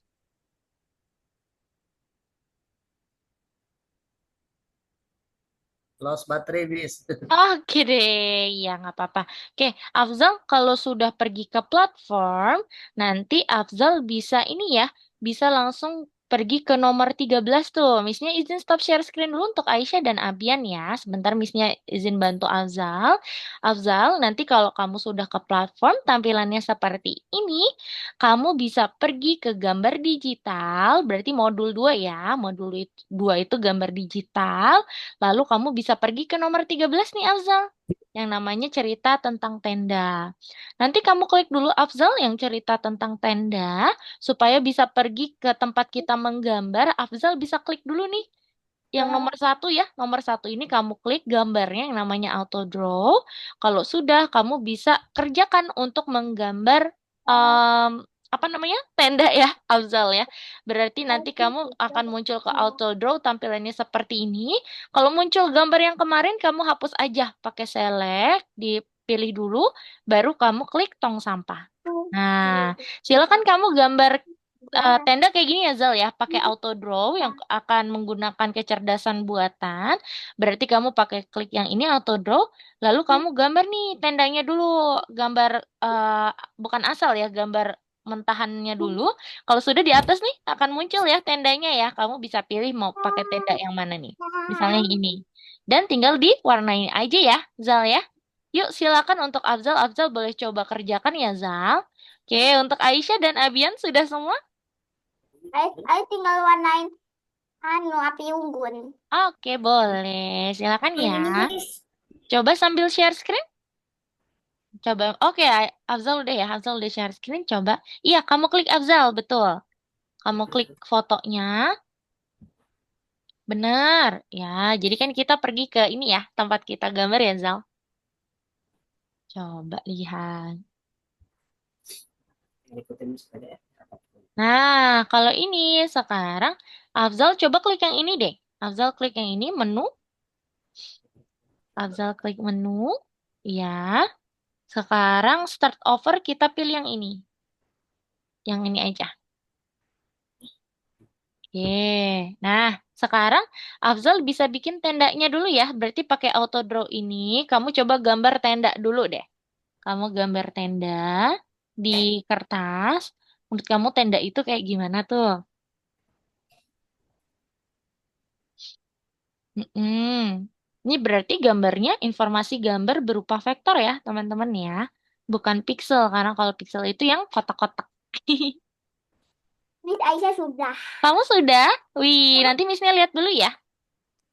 Lost baterai bis. Oke deh, ya nggak apa-apa. Oke, Afzal kalau sudah pergi ke platform, nanti Afzal bisa ini ya, bisa langsung pergi ke nomor 13 tuh. Misnya izin stop share screen dulu untuk Aisyah dan Abian ya. Sebentar misnya izin bantu Afzal. Afzal, nanti kalau kamu sudah ke platform, tampilannya seperti ini, kamu bisa pergi ke gambar digital, berarti modul 2 ya. Modul 2 itu gambar digital. Lalu kamu bisa pergi ke nomor 13 nih Afzal, yang namanya cerita tentang tenda. Nanti kamu klik dulu Afzal yang cerita tentang tenda, supaya bisa pergi ke tempat kita menggambar. Afzal bisa klik dulu nih, yang nomor 1 ya. Nomor 1 ini kamu klik gambarnya yang namanya auto draw. Kalau sudah, kamu bisa kerjakan untuk menggambar em, apa namanya tenda ya, Afzal ya. Berarti nanti kamu akan muncul ke auto draw tampilannya seperti ini. Kalau muncul gambar yang kemarin, kamu hapus aja pakai select, dipilih dulu, baru kamu klik tong sampah. Nah, silakan kamu gambar tenda kayak gini ya Zal ya, pakai auto draw yang akan menggunakan kecerdasan buatan. Berarti kamu pakai klik yang ini auto draw, lalu kamu gambar nih tendanya dulu, gambar bukan asal ya, gambar mentahannya dulu. Kalau sudah di atas nih akan muncul ya tendanya ya. Kamu bisa pilih mau pakai tenda yang mana nih. Misalnya yang ini. Dan tinggal diwarnain aja ya, Zal ya. Yuk, silakan untuk Afzal. Afzal boleh coba kerjakan ya, Zal. Oke, untuk Aisyah dan Abian sudah semua? Ayo tinggal warnain api unggun. Oke, boleh. Silakan ya. Please. Coba sambil share screen. Coba. Oke, Afzal udah ya. Afzal udah share screen. Coba. Iya, kamu klik Afzal, betul. Kamu klik fotonya. Benar. Ya, jadi kan kita pergi ke ini ya, tempat kita gambar ya, Zal. Coba lihat. Nah, kalau ini sekarang Afzal coba klik yang ini deh. Afzal klik yang ini, menu. Afzal klik menu. Ya. Sekarang start over kita pilih yang ini. Yang ini aja. Oke. Nah, sekarang Afzal bisa bikin tendanya dulu ya. Berarti pakai auto draw ini, kamu coba gambar tenda dulu deh. Kamu gambar tenda di kertas. Menurut kamu tenda itu kayak gimana tuh? Mm-mm. Ini berarti gambarnya informasi gambar berupa vektor ya, teman-teman ya. Bukan pixel, karena kalau pixel itu yang kotak-kotak. Miss Aisyah sudah. Kamu sudah? Wih, Ya, nanti Missnya lihat dulu ya.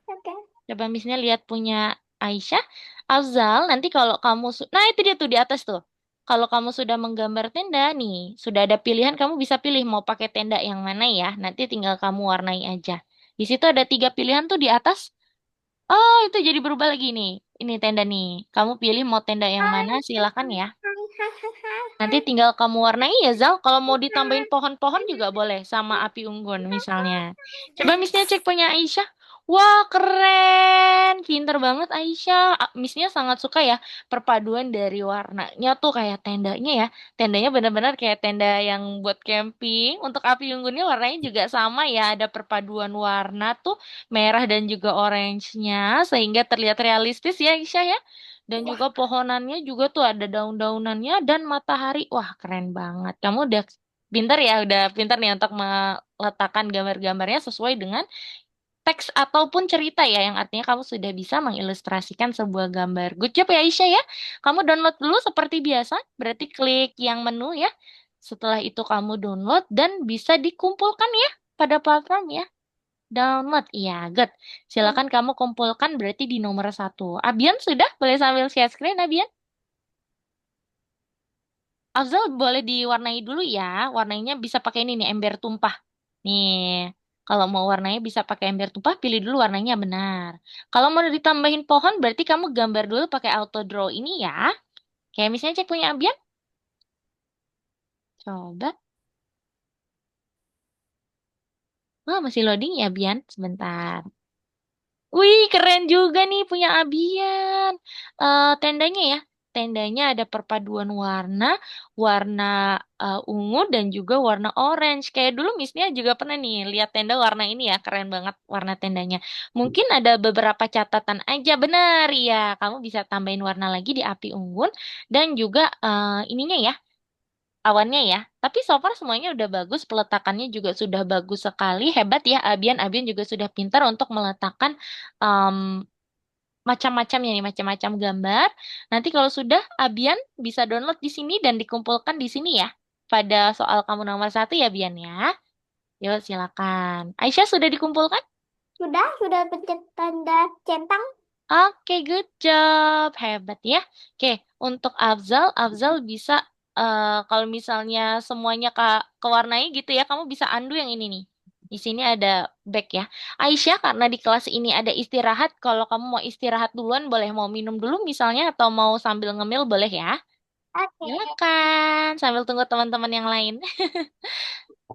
oke. Coba Missnya lihat punya Aisyah. Afzal, nanti kalau kamu... Nah, itu dia tuh di atas tuh. Kalau kamu sudah menggambar tenda nih, sudah ada pilihan, kamu bisa pilih mau pakai tenda yang mana ya. Nanti tinggal kamu warnai aja. Di situ ada 3 pilihan tuh di atas. Oh, itu jadi berubah lagi nih. Ini tenda nih. Kamu pilih mau tenda yang Hai, mana, silakan ya. hai, hai, hai, Nanti hai, tinggal kamu warnai ya, Zal. Kalau mau ditambahin pohon-pohon juga hai. boleh, sama api unggun misalnya. Coba Missnya cek punya Aisyah. Wah, keren. Pinter banget Aisyah. Missnya sangat suka ya perpaduan dari warnanya tuh kayak tendanya ya. Tendanya benar-benar kayak tenda yang buat camping. Untuk api unggunnya warnanya juga sama ya. Ada perpaduan warna tuh merah dan juga orange-nya sehingga terlihat realistis ya Aisyah ya. Dan juga pohonannya juga tuh ada daun-daunannya dan matahari. Wah, keren banget. Kamu udah pintar ya, udah pintar nih untuk meletakkan gambar-gambarnya sesuai dengan teks ataupun cerita ya, yang artinya kamu sudah bisa mengilustrasikan sebuah gambar. Good job ya Aisyah ya. Kamu download dulu seperti biasa, berarti klik yang menu ya. Setelah itu kamu download dan bisa dikumpulkan ya pada platform ya. Download, iya, good. Silakan kamu kumpulkan berarti di nomor 1. Abian sudah? Boleh sambil share screen, Abian? Afzal boleh diwarnai dulu ya. Warnainya bisa pakai ini nih, ember tumpah. Nih, kalau mau warnanya bisa pakai ember tumpah, pilih dulu warnanya benar. Kalau mau ditambahin pohon, berarti kamu gambar dulu pakai auto draw ini ya. Kayak misalnya cek punya Abian. Coba. Wah, masih loading ya, Abian. Sebentar. Wih, keren juga nih punya Abian. Tendanya ya. Tendanya ada perpaduan warna, warna ungu dan juga warna orange. Kayak dulu Missnya juga pernah nih lihat tenda warna ini ya, keren banget warna tendanya. Mungkin ada beberapa catatan aja, benar ya. Kamu bisa tambahin warna lagi di api unggun dan juga ininya ya, awannya ya. Tapi so far semuanya udah bagus, peletakannya juga sudah bagus sekali. Hebat ya Abian. Abian juga sudah pintar untuk meletakkan em, macam-macamnya nih, macam-macam gambar. Nanti kalau sudah, Abian bisa download di sini dan dikumpulkan di sini ya. Pada soal kamu nomor 1 ya, Bian ya. Yuk, silakan. Aisyah sudah dikumpulkan? Sudah pencet tanda centang. Oke, good job. Hebat ya. Oke, untuk Afzal, Afzal bisa kalau misalnya semuanya kewarnai gitu ya, kamu bisa undo yang ini nih. Di sini ada back ya. Aisyah, karena di kelas ini ada istirahat, kalau kamu mau istirahat duluan, boleh mau minum dulu misalnya, atau mau sambil ngemil, boleh ya. Oke. Silakan, sambil tunggu teman-teman yang lain.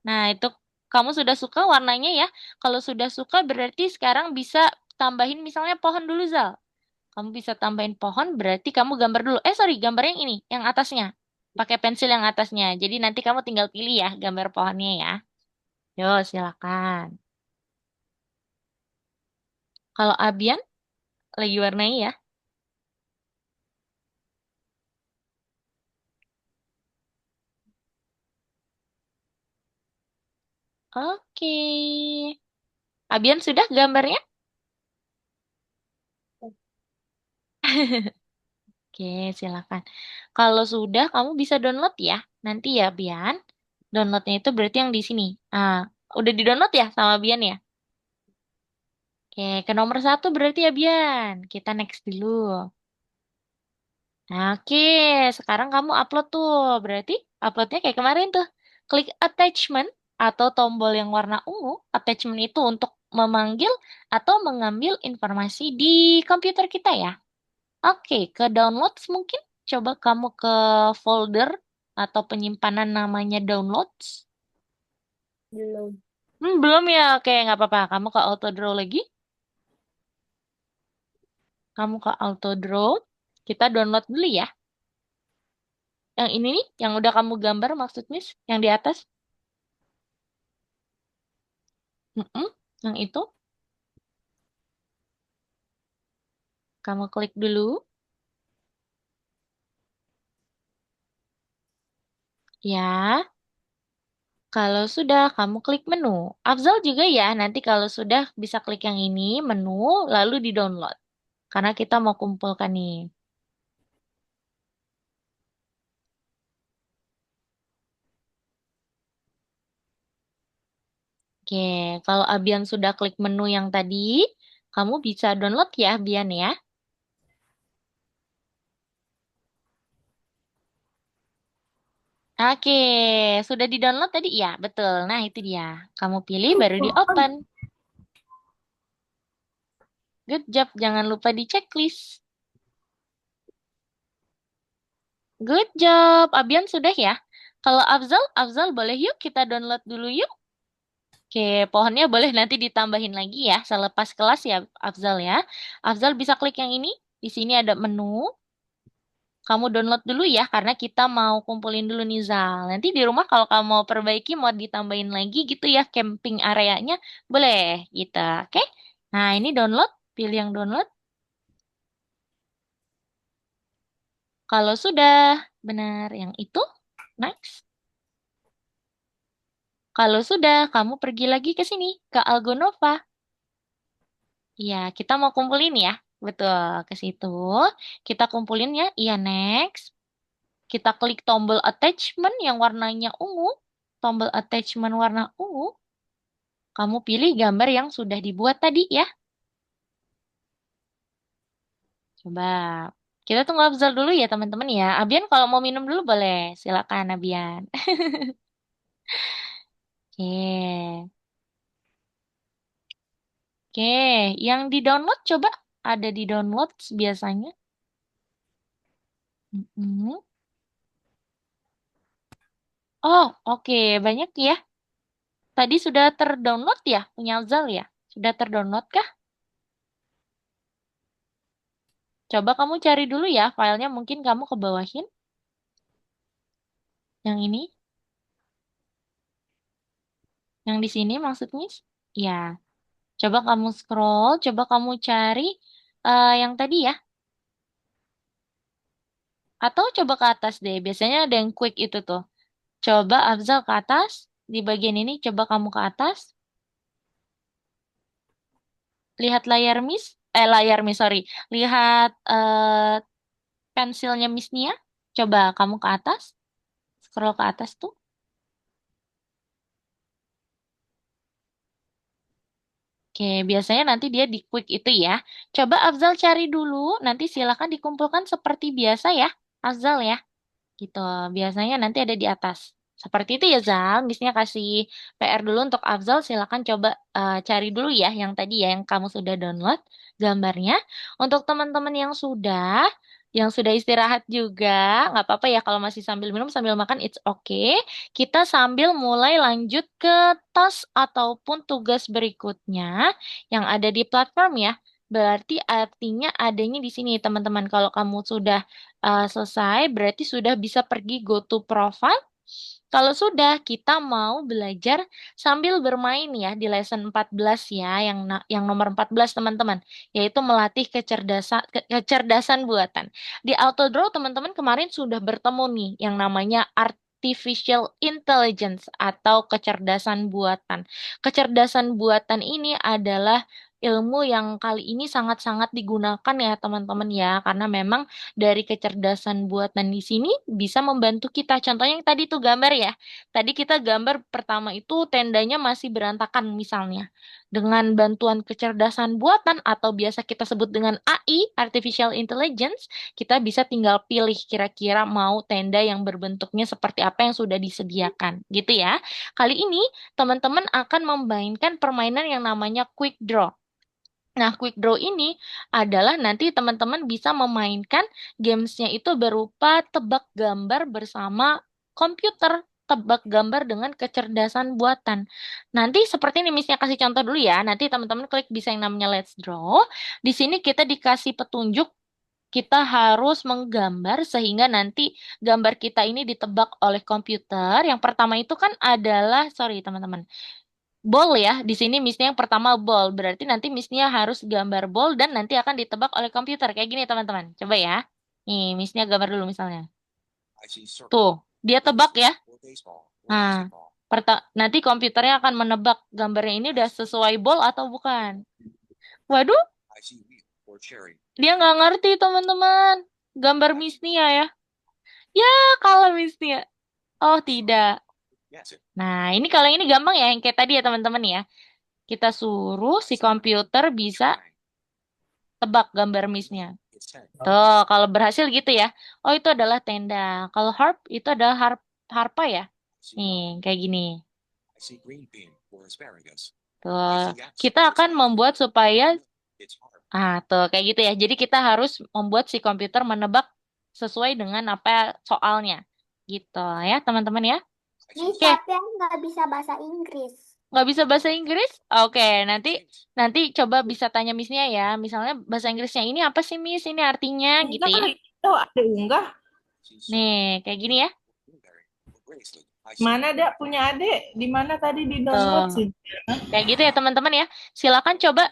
Nah, itu kamu sudah suka warnanya ya. Kalau sudah suka, berarti sekarang bisa tambahin misalnya pohon dulu, Zal. Kamu bisa tambahin pohon, berarti kamu gambar dulu. Sorry, gambar yang ini, yang atasnya. Pakai pensil yang atasnya. Jadi nanti kamu tinggal pilih ya gambar pohonnya ya. Yo, silakan. Kalau Abian lagi warnai ya. Oke. Abian sudah gambarnya? Oke, silakan. Kalau sudah, kamu bisa download ya. Nanti ya, Bian. Downloadnya itu berarti yang di sini. Ah, udah di-download ya sama Bian ya? Oke, ke nomor satu berarti ya, Bian. Kita next dulu. Nah, oke, sekarang kamu upload tuh. Berarti uploadnya kayak kemarin tuh. Klik attachment atau tombol yang warna ungu. Attachment itu untuk memanggil atau mengambil informasi di komputer kita ya. Oke, ke downloads mungkin. Coba kamu ke folder atau penyimpanan namanya downloads. Belum. Belum ya. Oke, nggak apa-apa. Kamu ke auto draw lagi. Kamu ke auto draw. Kita download dulu ya. Yang ini nih, yang udah kamu gambar maksud Miss, yang di atas. Mm-mm, yang itu. Kamu klik dulu. Ya, kalau sudah kamu klik menu. Afzal juga ya, nanti kalau sudah bisa klik yang ini, menu, lalu di-download. Karena kita mau kumpulkan nih. Oke, kalau Abian sudah klik menu yang tadi, kamu bisa download ya, Bian ya. Oke, sudah di-download tadi? Ya, betul. Nah, itu dia. Kamu pilih baru di-open. Good job, jangan lupa di checklist. Good job, Abian sudah ya. Kalau Afzal boleh yuk kita download dulu yuk. Oke, pohonnya boleh nanti ditambahin lagi ya, selepas kelas ya, Afzal ya. Afzal bisa klik yang ini. Di sini ada menu. Kamu download dulu ya, karena kita mau kumpulin dulu nih Zal. Nanti di rumah kalau kamu mau perbaiki, mau ditambahin lagi gitu ya, camping areanya, boleh gitu. Oke? Nah, ini download. Pilih yang download. Kalau sudah benar yang itu, next. Kalau sudah, kamu pergi lagi ke sini, ke Algonova. Iya, kita mau kumpulin ya. Betul, ke situ. Kita kumpulin ya. Iya, next. Kita klik tombol attachment yang warnanya ungu. Tombol attachment warna ungu. Kamu pilih gambar yang sudah dibuat tadi ya. Coba. Kita tunggu Afzal dulu ya teman-teman ya. Abian kalau mau minum dulu boleh. Silakan Abian. Oke. Oke, yang di-download coba ada di download biasanya. Mm-mm. Oh, oke, banyak ya. Tadi sudah terdownload ya punya Afzal ya? Sudah terdownload kah? Coba kamu cari dulu ya filenya mungkin kamu kebawahin. Yang ini, yang di sini maksudnya. Ya, coba kamu scroll, coba kamu cari yang tadi ya. Atau coba ke atas deh. Biasanya ada yang quick itu tuh. Coba Afzal ke atas. Di bagian ini coba kamu ke atas. Lihat layar Miss. Layar Miss, sorry. Lihat pensilnya Miss Nia. Coba kamu ke atas. Scroll ke atas tuh. Oke, biasanya nanti dia di quick itu ya. Coba Afzal cari dulu. Nanti silakan dikumpulkan seperti biasa ya. Afzal ya. Gitu. Biasanya nanti ada di atas. Seperti itu ya Zal. Misalnya kasih PR dulu untuk Afzal. Silakan coba cari dulu ya yang tadi ya yang kamu sudah download gambarnya. Untuk teman-teman yang sudah istirahat juga, nggak apa-apa ya kalau masih sambil minum sambil makan, it's okay. Kita sambil mulai lanjut ke task ataupun tugas berikutnya yang ada di platform ya. Berarti artinya adanya di sini teman-teman. Kalau kamu sudah selesai, berarti sudah bisa pergi go to profile. Kalau sudah, kita mau belajar sambil bermain ya di lesson 14 ya, yang nomor 14 teman-teman, yaitu melatih kecerdasan buatan. Di Autodraw teman-teman kemarin sudah bertemu nih yang namanya artificial intelligence atau kecerdasan buatan. Kecerdasan buatan ini adalah ilmu yang kali ini sangat-sangat digunakan ya teman-teman ya, karena memang dari kecerdasan buatan di sini bisa membantu kita. Contohnya yang tadi tuh gambar ya. Tadi kita gambar pertama itu tendanya masih berantakan misalnya. Dengan bantuan kecerdasan buatan atau biasa kita sebut dengan AI, Artificial Intelligence, kita bisa tinggal pilih kira-kira mau tenda yang berbentuknya seperti apa yang sudah disediakan, gitu ya. Kali ini teman-teman akan memainkan permainan yang namanya Quick Draw. Nah, quick draw ini adalah nanti teman-teman bisa memainkan gamesnya itu berupa tebak gambar bersama komputer. Tebak gambar dengan kecerdasan buatan. Nanti seperti ini, Miss-nya kasih contoh dulu ya. Nanti teman-teman klik bisa yang namanya Let's Draw. Di sini kita dikasih petunjuk kita harus menggambar sehingga nanti gambar kita ini ditebak oleh komputer. Yang pertama itu kan adalah, sorry teman-teman, ball ya. Di sini misnya yang pertama ball. Berarti nanti misnya harus gambar ball dan nanti akan ditebak oleh komputer. Kayak gini teman-teman. Coba ya. Nih, misnya gambar dulu misalnya. Tuh, dia tebak ya. Nah, nanti komputernya akan menebak gambarnya ini udah sesuai ball atau bukan. Waduh, dia nggak ngerti teman-teman. Gambar misnya ya. Ya, kalau misnya. Oh, tidak. Nah, ini kalau ini gampang ya, yang kayak tadi ya teman-teman ya. Kita suruh si komputer bisa tebak gambar misnya. Tuh, kalau berhasil gitu ya. Oh, itu adalah tenda. Kalau harp, itu adalah harpa ya. Nih, kayak gini. Tuh, kita akan membuat supaya, tuh, kayak gitu ya. Jadi kita harus membuat si komputer menebak sesuai dengan apa soalnya. Gitu ya, teman-teman ya. Miss, Oke, tapi aku nggak bisa bahasa Inggris. nggak bisa bahasa Inggris? Oke, nanti nanti coba bisa tanya Missnya ya. Misalnya bahasa Inggrisnya ini apa sih Miss? Ini artinya gitu Enggak, ya. itu ada unggah. Nih, kayak gini ya. Mana Dek punya adik? Di mana tadi di download Tuh, sih? kayak gitu ya teman-teman ya. Silakan coba,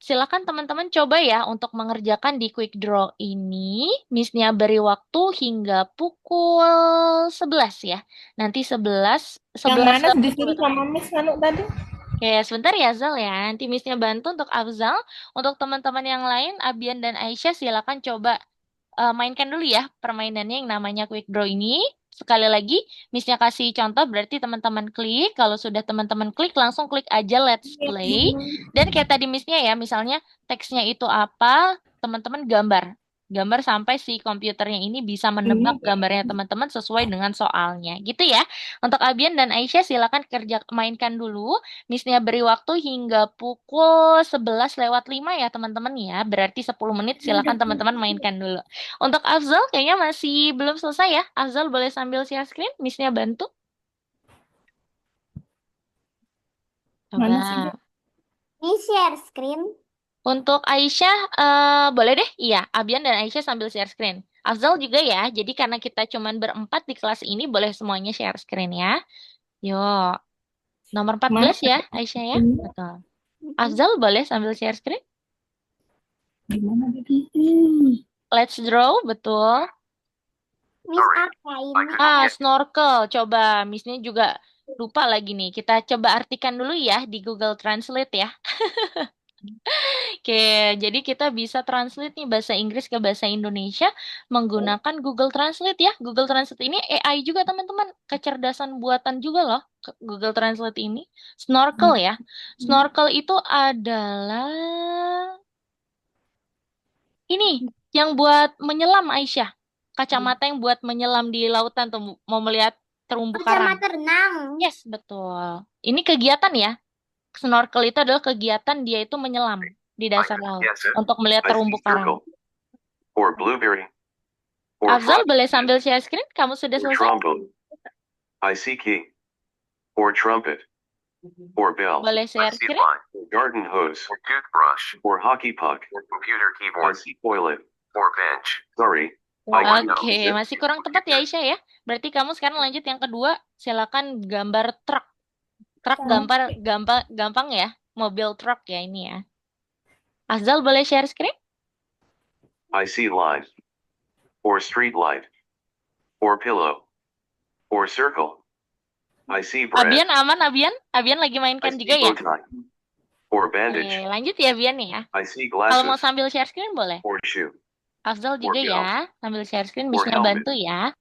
silakan teman-teman coba ya untuk mengerjakan di quick draw ini. Missnya beri waktu hingga pukul 11 ya. Nanti 11, Yang 11 mana lewat 10 disuruh sama teman-teman. Miss Manu tadi? Oke, sebentar ya Zal ya. Nanti Missnya bantu untuk Afzal. Untuk teman-teman yang lain, Abian dan Aisyah silakan coba mainkan dulu ya permainannya yang namanya quick draw ini. Sekali lagi, Missnya kasih contoh berarti teman-teman klik. Kalau sudah teman-teman klik, langsung klik aja let's play. Dan kayak tadi Missnya ya, misalnya teksnya itu apa, teman-teman gambar. Gambar sampai si komputernya ini bisa menebak Ini gambarnya teman-teman sesuai dengan soalnya. Gitu ya. Untuk Abian dan Aisyah silakan kerja mainkan dulu. Missnya beri waktu hingga pukul 11 lewat 5 ya teman-teman ya. Berarti 10 menit silakan teman-teman mainkan dulu. Untuk Afzal kayaknya masih belum selesai ya. Afzal boleh sambil share screen, Missnya bantu. mana sih Coba. Dek? Miss share screen. Untuk Aisyah, boleh deh. Iya, Abian dan Aisyah sambil share screen. Afzal juga ya. Jadi karena kita cuman berempat di kelas ini, boleh semuanya share screen ya. Yuk, nomor Mana 14 ya, Aisyah ya. ini? Betul. Afzal boleh sambil share screen. Di mana Dek? Let's draw, betul. Miss apa ini? Snorkel. Coba, Missnya juga lupa lagi nih. Kita coba artikan dulu ya di Google Translate ya. Oke, jadi kita bisa translate nih bahasa Inggris ke bahasa Indonesia menggunakan Google Translate ya. Google Translate ini AI juga teman-teman, kecerdasan buatan juga loh. Google Translate ini. Snorkel ya. Snorkel itu adalah ini yang buat menyelam Aisyah. Kacamata yang buat menyelam di lautan tuh mau melihat terumbu karang. Kacamata renang. Yes, betul. Ini kegiatan ya. Snorkel itu adalah kegiatan dia itu menyelam di dasar laut untuk melihat terumbu karang. Or blueberry. Afzal boleh sambil share screen? Kamu sudah Or selesai? trombone. I see key. Or trumpet. Or bell. Boleh share screen? Or garden hose. Or toothbrush. Or hockey puck. Or computer keyboard. I see toilet. Or bench. Sorry. Oke, masih kurang tepat ya Aisyah ya. Berarti kamu sekarang lanjut yang kedua. Silakan gambar truk. Truk gampang ya. Mobil truk ya ini ya. Afzal boleh share screen? I see light. Or street light. Or pillow. Or circle. I see bread. Abian aman, Abian? Abian lagi I mainkan see juga ya? bow tie. or Oke, bandage. lanjut ya Bian ya. I see Kalau mau glasses sambil share screen boleh. or shoe Afzal or juga belt ya, sambil share screen or Miss-nya helmet. bantu ya.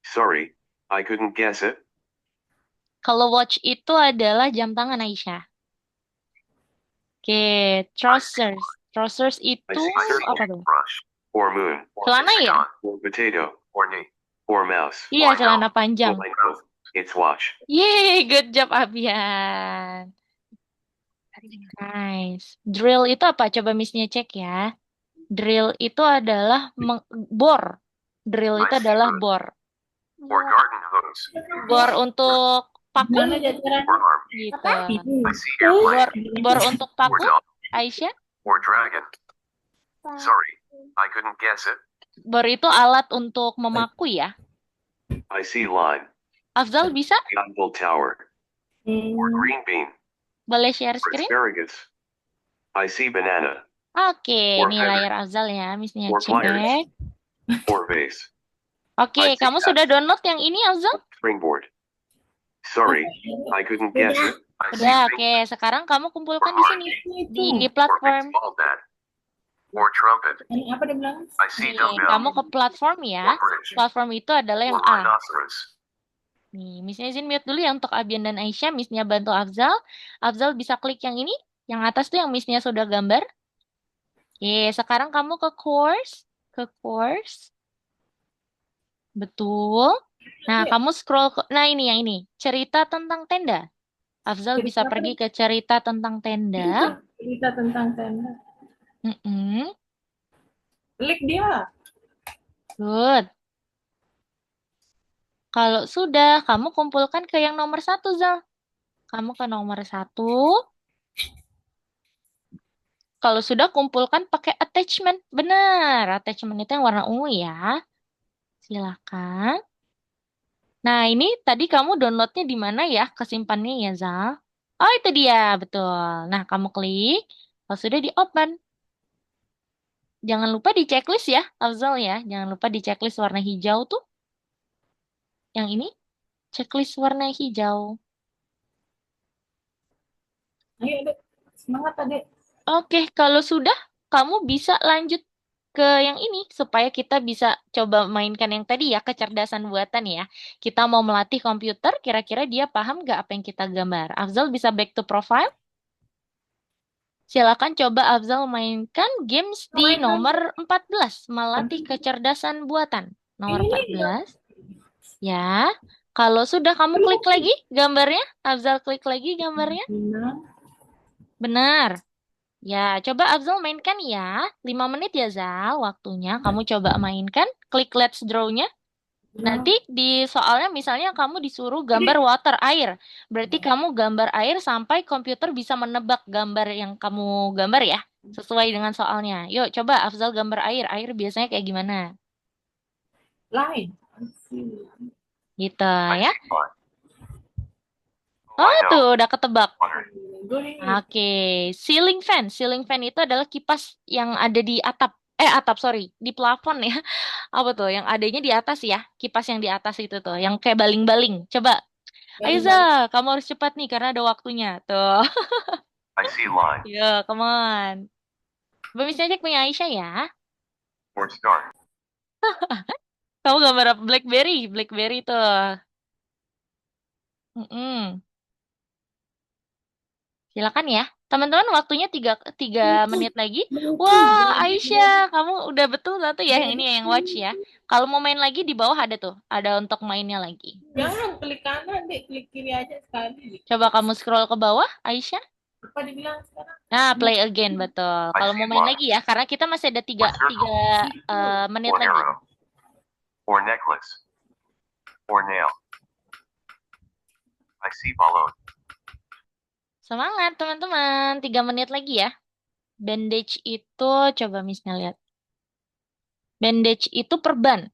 Sorry, I couldn't guess it. Kalau watch itu adalah jam tangan Aisyah. Oke, trousers. Trousers I itu see circle, apa tuh? brush or moon Celana ya? or potato or knee or mouse Iya, or celana no. panjang. Well, I know. It's watch. Yeay, good job Abian. Nice. Drill itu apa? Coba Miss-nya cek ya. Drill itu adalah bor. Drill I itu see adalah hood bor. or garden hose Bor untuk paku Gimana jajaran? or arm. gitu. I see Bor, airplane bor untuk or paku, dog Aisyah. or dragon. Sorry, I couldn't guess it. Bor itu alat untuk memaku ya. I see line Afzal bisa? Eiffel Tower or green bean Boleh share or screen? asparagus. I see banana Oke, or ini feather layar Afzal ya, Miss-nya or pliers cek. or vase. Oke, I see kamu sudah download yang ini Afzal? springboard. Sorry, I couldn't guess it. I see Udah, pink oke. Sekarang kamu kumpulkan di sini, di Itu. or big platform. small bat or trumpet. Ini apa dia bilang? I see Nih, dumbbell kamu ke platform or ya. bridge Platform itu adalah or yang A. rhinoceros. Nih, Miss-nya izin mute dulu ya untuk Abian dan Aisyah. Miss-nya bantu Afzal. Afzal bisa klik yang ini. Yang atas tuh yang Miss-nya sudah gambar. Oke, sekarang kamu ke course. Ke course. Betul. Nah, kamu scroll ke... Nah, ini yang ini. Cerita tentang tenda. Afzal bisa Cerita pergi ke cerita tentang tenda. Cerita tentang tenda. Mm-mm. Klik dia. Good. Kalau sudah, kamu kumpulkan ke yang nomor 1, Zal. Kamu ke nomor 1. Kalau sudah, kumpulkan pakai attachment. Benar, attachment itu yang warna ungu ya. Silakan. Nah, ini tadi kamu downloadnya di mana ya? Kesimpannya ya, Zal? Oh, itu dia, betul. Nah, kamu klik. Kalau sudah di-open. Jangan lupa di checklist ya, Afzal ya. Jangan lupa di checklist warna hijau tuh. Yang ini, checklist warna hijau. Ayo, Dek. Semangat, Dek. Oke, kalau sudah, kamu bisa lanjut ke yang ini supaya kita bisa coba mainkan yang tadi ya, kecerdasan buatan ya. Kita mau melatih komputer, kira-kira dia paham nggak apa yang kita gambar. Afzal bisa back to profile. Silakan coba Afzal mainkan games di nomor 14, melatih kecerdasan buatan. Nomor 14. Ya, kalau sudah kamu klik lagi gambarnya, Afzal klik lagi gambarnya. Benar. Ya, coba Afzal mainkan ya. 5 menit ya, Zal, waktunya. Kamu coba mainkan. Klik let's draw-nya. Nanti di soalnya misalnya kamu disuruh gambar water, air. Berarti kamu gambar air sampai komputer bisa menebak gambar yang kamu gambar ya. Sesuai dengan soalnya. Yuk, coba Afzal gambar air. Air biasanya kayak gimana? Lain. Gitu I ya. see fun. Oh, I know. tuh udah ketebak. Water. Oke, ceiling fan. Ceiling fan itu adalah kipas yang ada di atap. Atap, sorry. Di plafon ya. Apa tuh? Yang adanya di atas ya. Kipas yang di atas itu tuh. Yang kayak baling-baling. Coba. Aiza, kamu harus cepat nih karena ada waktunya. Tuh. I see line Yo, come on. Bisa cek punya Aisyah ya. or star. Kamu gambar apa? Blackberry. Blackberry tuh. Mm-mm. Silakan ya. Teman-teman waktunya 3 menit lagi. Wah, Aisyah, kamu udah betul satu ya yang ini yang watch ya. Kalau mau main lagi di bawah ada tuh. Ada untuk mainnya lagi. Jangan klik kanan, Dek. Klik kiri aja sekali. Coba kamu scroll ke bawah, Aisyah. Apa dibilang sekarang? Nah, play again, betul. Kalau mau main lagi ya, karena kita masih ada 3 menit Or lagi. arrow. Or necklace. Or nail. I see balloon. Semangat, teman-teman. 3 menit lagi ya. Bandage itu, coba Miss-nya lihat. Bandage itu perban.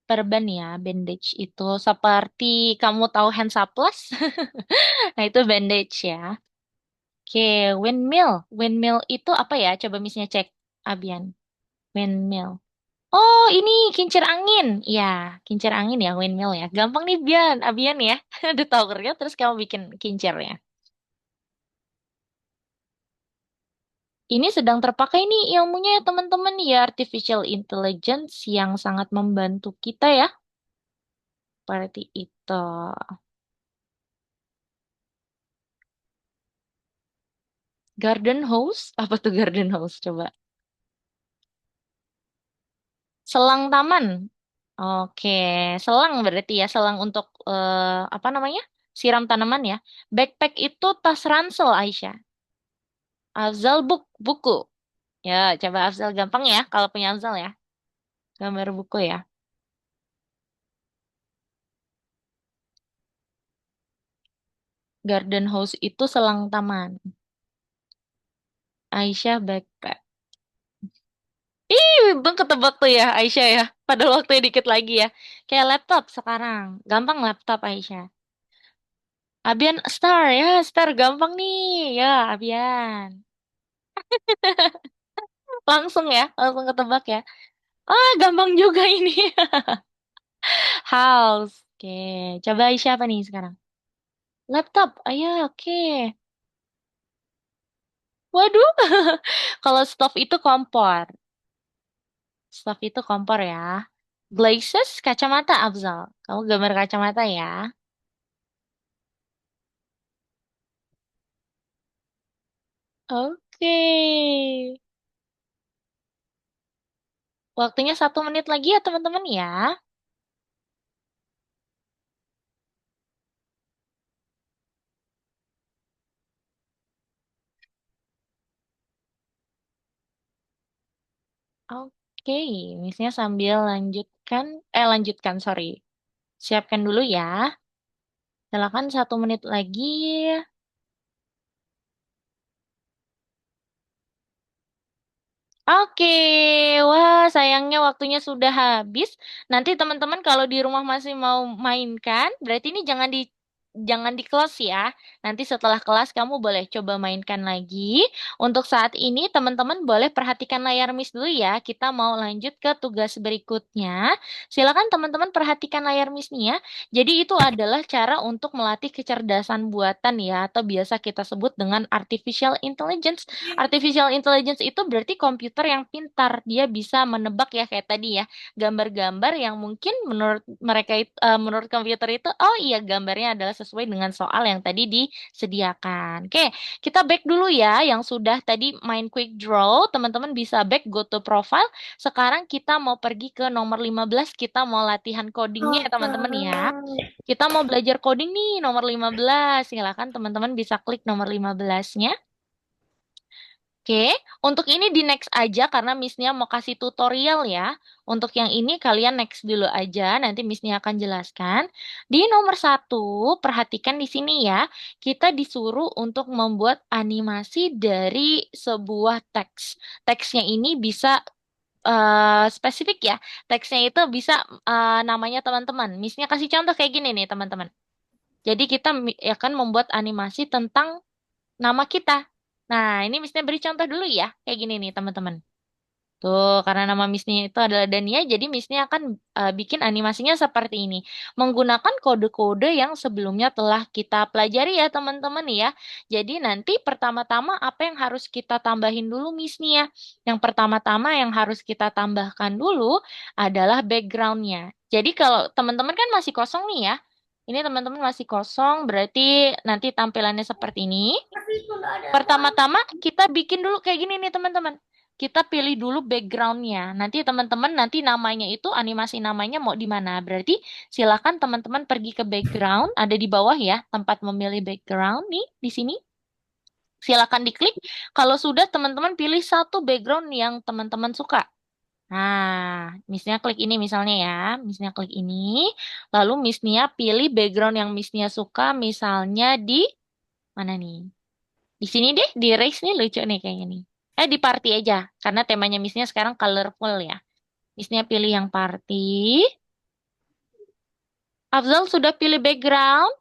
Perban ya, bandage itu seperti kamu tahu Hansaplast. Nah, itu bandage ya. Oke, windmill. Windmill itu apa ya? Coba Miss-nya cek, Abian. Windmill. Oh, ini kincir angin. Ya, kincir angin ya, windmill ya. Gampang nih, Abian ya. Ada towernya, terus kamu bikin kincirnya. Ini sedang terpakai nih ilmunya ya teman-teman ya, artificial intelligence yang sangat membantu kita ya. Seperti itu. Garden hose? Apa tuh garden hose? Coba. Selang taman. Oke, selang berarti ya, selang untuk apa namanya? Siram tanaman ya. Backpack itu tas ransel Aisyah. Afzal buku. Ya, coba Afzal gampang ya kalau punya Afzal ya. Gambar buku ya. Garden hose itu selang taman. Aisyah backpack. Ih, bang ketebak tuh ya Aisyah ya. Padahal waktunya dikit lagi ya. Kayak laptop sekarang. Gampang laptop Aisyah. Abian Star ya, Star gampang nih. Ya, Abian. Langsung ya, langsung ketebak ya. Ah, gampang juga ini. House. Oke, coba Aisyah apa nih sekarang? Laptop. Ayo, oke. Waduh. Kalau stove itu kompor. Stove itu kompor ya. Glasses, kacamata Afzal. Kamu gambar kacamata ya. Oke. Waktunya 1 menit lagi ya teman-teman ya. Oke, misalnya sambil lanjutkan, sorry. Siapkan dulu ya. Silakan 1 menit lagi. Oke, wah sayangnya waktunya sudah habis. Nanti teman-teman kalau di rumah masih mau mainkan, berarti ini jangan di kelas ya. Nanti setelah kelas kamu boleh coba mainkan lagi. Untuk saat ini teman-teman boleh perhatikan layar Miss dulu ya. Kita mau lanjut ke tugas berikutnya. Silakan teman-teman perhatikan layar Miss nih ya. Jadi itu adalah cara untuk melatih kecerdasan buatan ya, atau biasa kita sebut dengan artificial intelligence. Artificial intelligence itu berarti komputer yang pintar. Dia bisa menebak ya kayak tadi ya, gambar-gambar yang mungkin menurut komputer itu oh iya gambarnya adalah sesuai dengan soal yang tadi disediakan. Oke, kita back dulu ya yang sudah tadi main quick draw, teman-teman bisa back go to profile. Sekarang kita mau pergi ke nomor 15, kita mau latihan codingnya ya teman-teman ya. Kita mau belajar coding nih nomor 15. Silakan teman-teman bisa klik nomor 15-nya. Oke, untuk ini di next aja karena Miss-nya mau kasih tutorial ya. Untuk yang ini kalian next dulu aja, nanti Miss-nya akan jelaskan. Di nomor 1, perhatikan di sini ya. Kita disuruh untuk membuat animasi dari sebuah teks. Teksnya ini bisa spesifik ya. Teksnya itu bisa namanya teman-teman. Miss-nya kasih contoh kayak gini nih teman-teman. Jadi kita akan membuat animasi tentang nama kita. Nah, ini Miss-nya beri contoh dulu ya. Kayak gini nih, teman-teman. Tuh, karena nama Miss-nya itu adalah Dania, jadi Miss-nya akan bikin animasinya seperti ini. Menggunakan kode-kode yang sebelumnya telah kita pelajari ya, teman-teman ya. Jadi nanti pertama-tama apa yang harus kita tambahin dulu Miss-nya? Yang pertama-tama yang harus kita tambahkan dulu adalah background-nya. Jadi kalau teman-teman kan masih kosong nih ya. Ini teman-teman masih kosong, berarti nanti tampilannya seperti ini. Pertama-tama kita bikin dulu kayak gini nih teman-teman. Kita pilih dulu backgroundnya. Nanti teman-teman nanti namanya itu animasi namanya mau di mana. Berarti silakan teman-teman pergi ke background. Ada di bawah ya tempat memilih background nih di sini. Silakan diklik. Kalau sudah teman-teman pilih satu background yang teman-teman suka. Nah, Miss-nya klik ini misalnya ya. Miss-nya klik ini. Lalu Miss-nya pilih background yang Miss-nya suka. Misalnya di mana nih? Di sini deh, di race nih lucu nih kayaknya nih. Di party aja, karena temanya Miss-nya sekarang colorful ya. Miss-nya pilih yang party. Afzal sudah pilih background?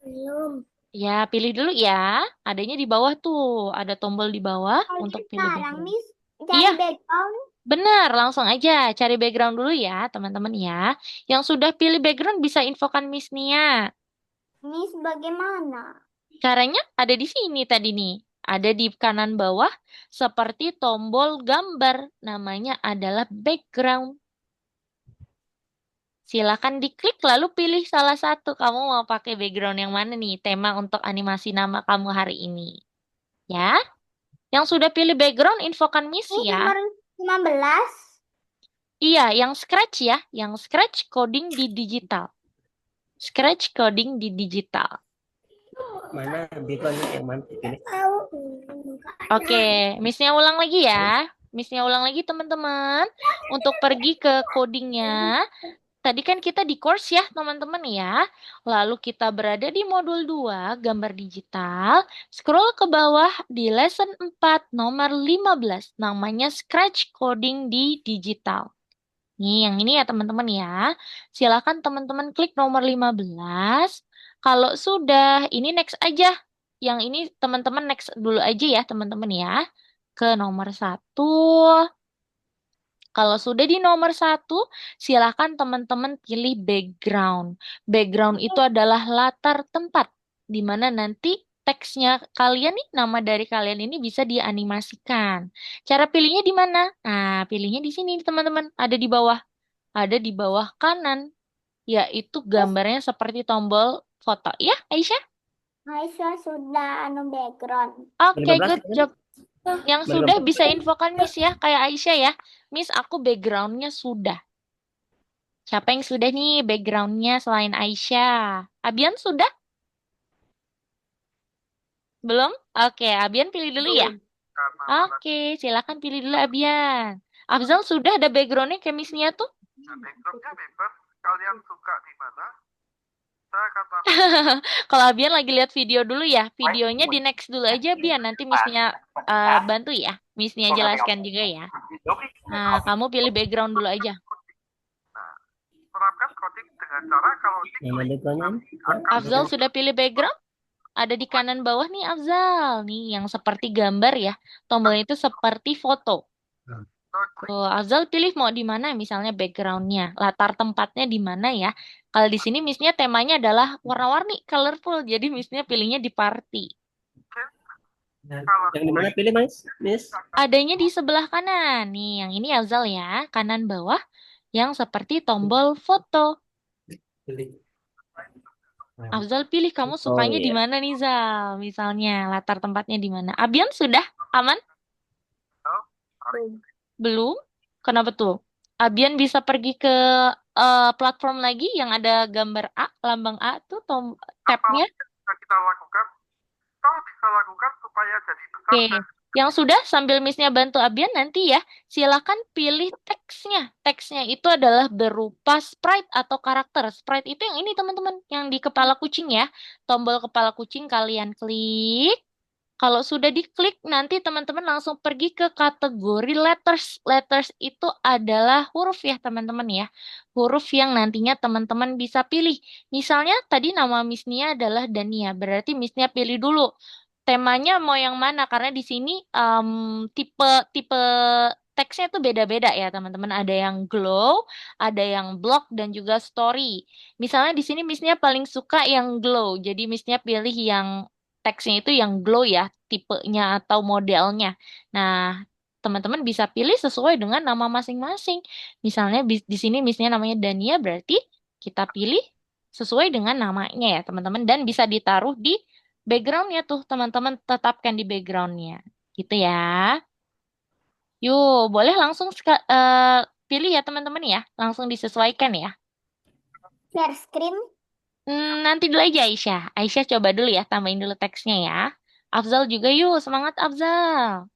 Belum. Ya, pilih dulu ya. Adanya di bawah tuh, ada tombol di bawah Oh, untuk pilih sekarang background. Miss Iya, cari background. benar. Langsung aja cari background dulu ya, teman-teman ya. Yang sudah pilih background bisa infokan Miss Nia. Miss bagaimana? Caranya ada di sini tadi nih. Ada di kanan bawah seperti tombol gambar. Namanya adalah background. Silakan diklik lalu pilih salah satu. Kamu mau pakai background yang mana nih? Tema untuk animasi nama kamu hari ini. Ya. Yang sudah pilih background, infokan Miss Ini ya. nomor 15. Iya, yang scratch ya. Yang scratch coding di digital. Scratch coding di digital. Mana backgroundnya yang mana pilih? Oke, Miss-nya ulang lagi ya. Miss-nya ulang lagi teman-teman. Untuk pergi ke codingnya. Tadi kan kita di course ya teman-teman ya. Lalu kita berada di modul 2, gambar digital. Scroll ke bawah di lesson 4, nomor 15. Namanya Scratch Coding di Digital. Nih, yang ini ya teman-teman ya. Silakan teman-teman klik nomor 15. Kalau sudah, ini next aja. Yang ini teman-teman next dulu aja ya teman-teman ya. Ke nomor 1. Kalau sudah di nomor 1, silakan teman-teman pilih background. Background itu adalah latar tempat. Di mana nanti teksnya kalian nih, nama dari kalian ini bisa dianimasikan. Cara pilihnya di mana? Nah, pilihnya di sini teman-teman. Ada di bawah. Ada di bawah kanan, yaitu gambarnya seperti tombol foto. Ya, Aisyah? Aisyah sudah background. Oke, 15 good kan? job. Yang Baru sudah 15. bisa infokan Miss ya, kayak Aisyah ya. Miss, aku backgroundnya sudah. Siapa yang sudah nih backgroundnya selain Aisyah? Abian sudah? Belum? Oke, Abian pilih dulu ya. Oke, silakan pilih dulu Abian. Afzal sudah ada backgroundnya kayak Miss-nya tuh? Backgroundnya bebas, kalian suka di mana? Saya kata Kalau Abian lagi lihat video dulu ya, videonya di next dulu aja Abian. Nanti Miss-nya bantu ya. Miss-nya jelaskan juga ya. Nah, kamu pilih background dulu aja. terapkan coding dengan cara kalau Nama backgroundnya ini? Afzal sudah pilih background? Ada di kanan bawah nih Afzal. Nih, yang seperti gambar ya. Tombolnya itu seperti foto. Tuh, Afzal pilih mau di mana misalnya backgroundnya. Latar tempatnya di mana ya. Kalau di sini Miss-nya temanya adalah warna-warni, colorful. Jadi Miss-nya pilihnya di party. Yang di mana pilih, Miss? Adanya di sebelah kanan. Nih, yang ini Afzal ya. Kanan bawah. Yang seperti tombol foto. Pilih. Afzal pilih kamu Oh, sukanya di iya. mana nih Zal? Misalnya latar tempatnya di mana? Abian sudah aman? Belum? Kenapa tuh? Abian bisa pergi ke platform lagi yang ada gambar A, lambang A tuh tab-nya. bisa kita lakukan, kalau bisa lakukan supaya jadi besar Oke. dan Yang sudah sambil Miss-nya bantu Abian nanti ya, silakan pilih teksnya. Teksnya itu adalah berupa sprite atau karakter. Sprite itu yang ini teman-teman, yang di kepala kucing ya. Tombol kepala kucing kalian klik. Kalau sudah diklik, nanti teman-teman langsung pergi ke kategori letters. Letters itu adalah huruf ya, teman-teman ya. Huruf yang nantinya teman-teman bisa pilih. Misalnya tadi nama Miss Nia adalah Dania, berarti Miss Nia pilih dulu. Temanya mau yang mana? Karena di sini tipe teksnya itu beda-beda ya, teman-teman. Ada yang glow, ada yang block, dan juga story. Misalnya di sini Miss Nia paling suka yang glow. Jadi Miss Nia pilih yang teksnya itu yang glow ya, tipenya atau modelnya. Nah, teman-teman bisa pilih sesuai dengan nama masing-masing. Misalnya di sini misalnya namanya Dania, berarti kita pilih sesuai dengan namanya ya, teman-teman. Dan bisa ditaruh di backgroundnya tuh, teman-teman tetapkan di backgroundnya. Gitu ya. Yuk, boleh langsung pilih ya, teman-teman ya. Langsung disesuaikan ya. Share screen. Nanti dulu aja Aisyah. Aisyah coba dulu ya, tambahin dulu teksnya ya. Afzal juga yuk, semangat Afzal.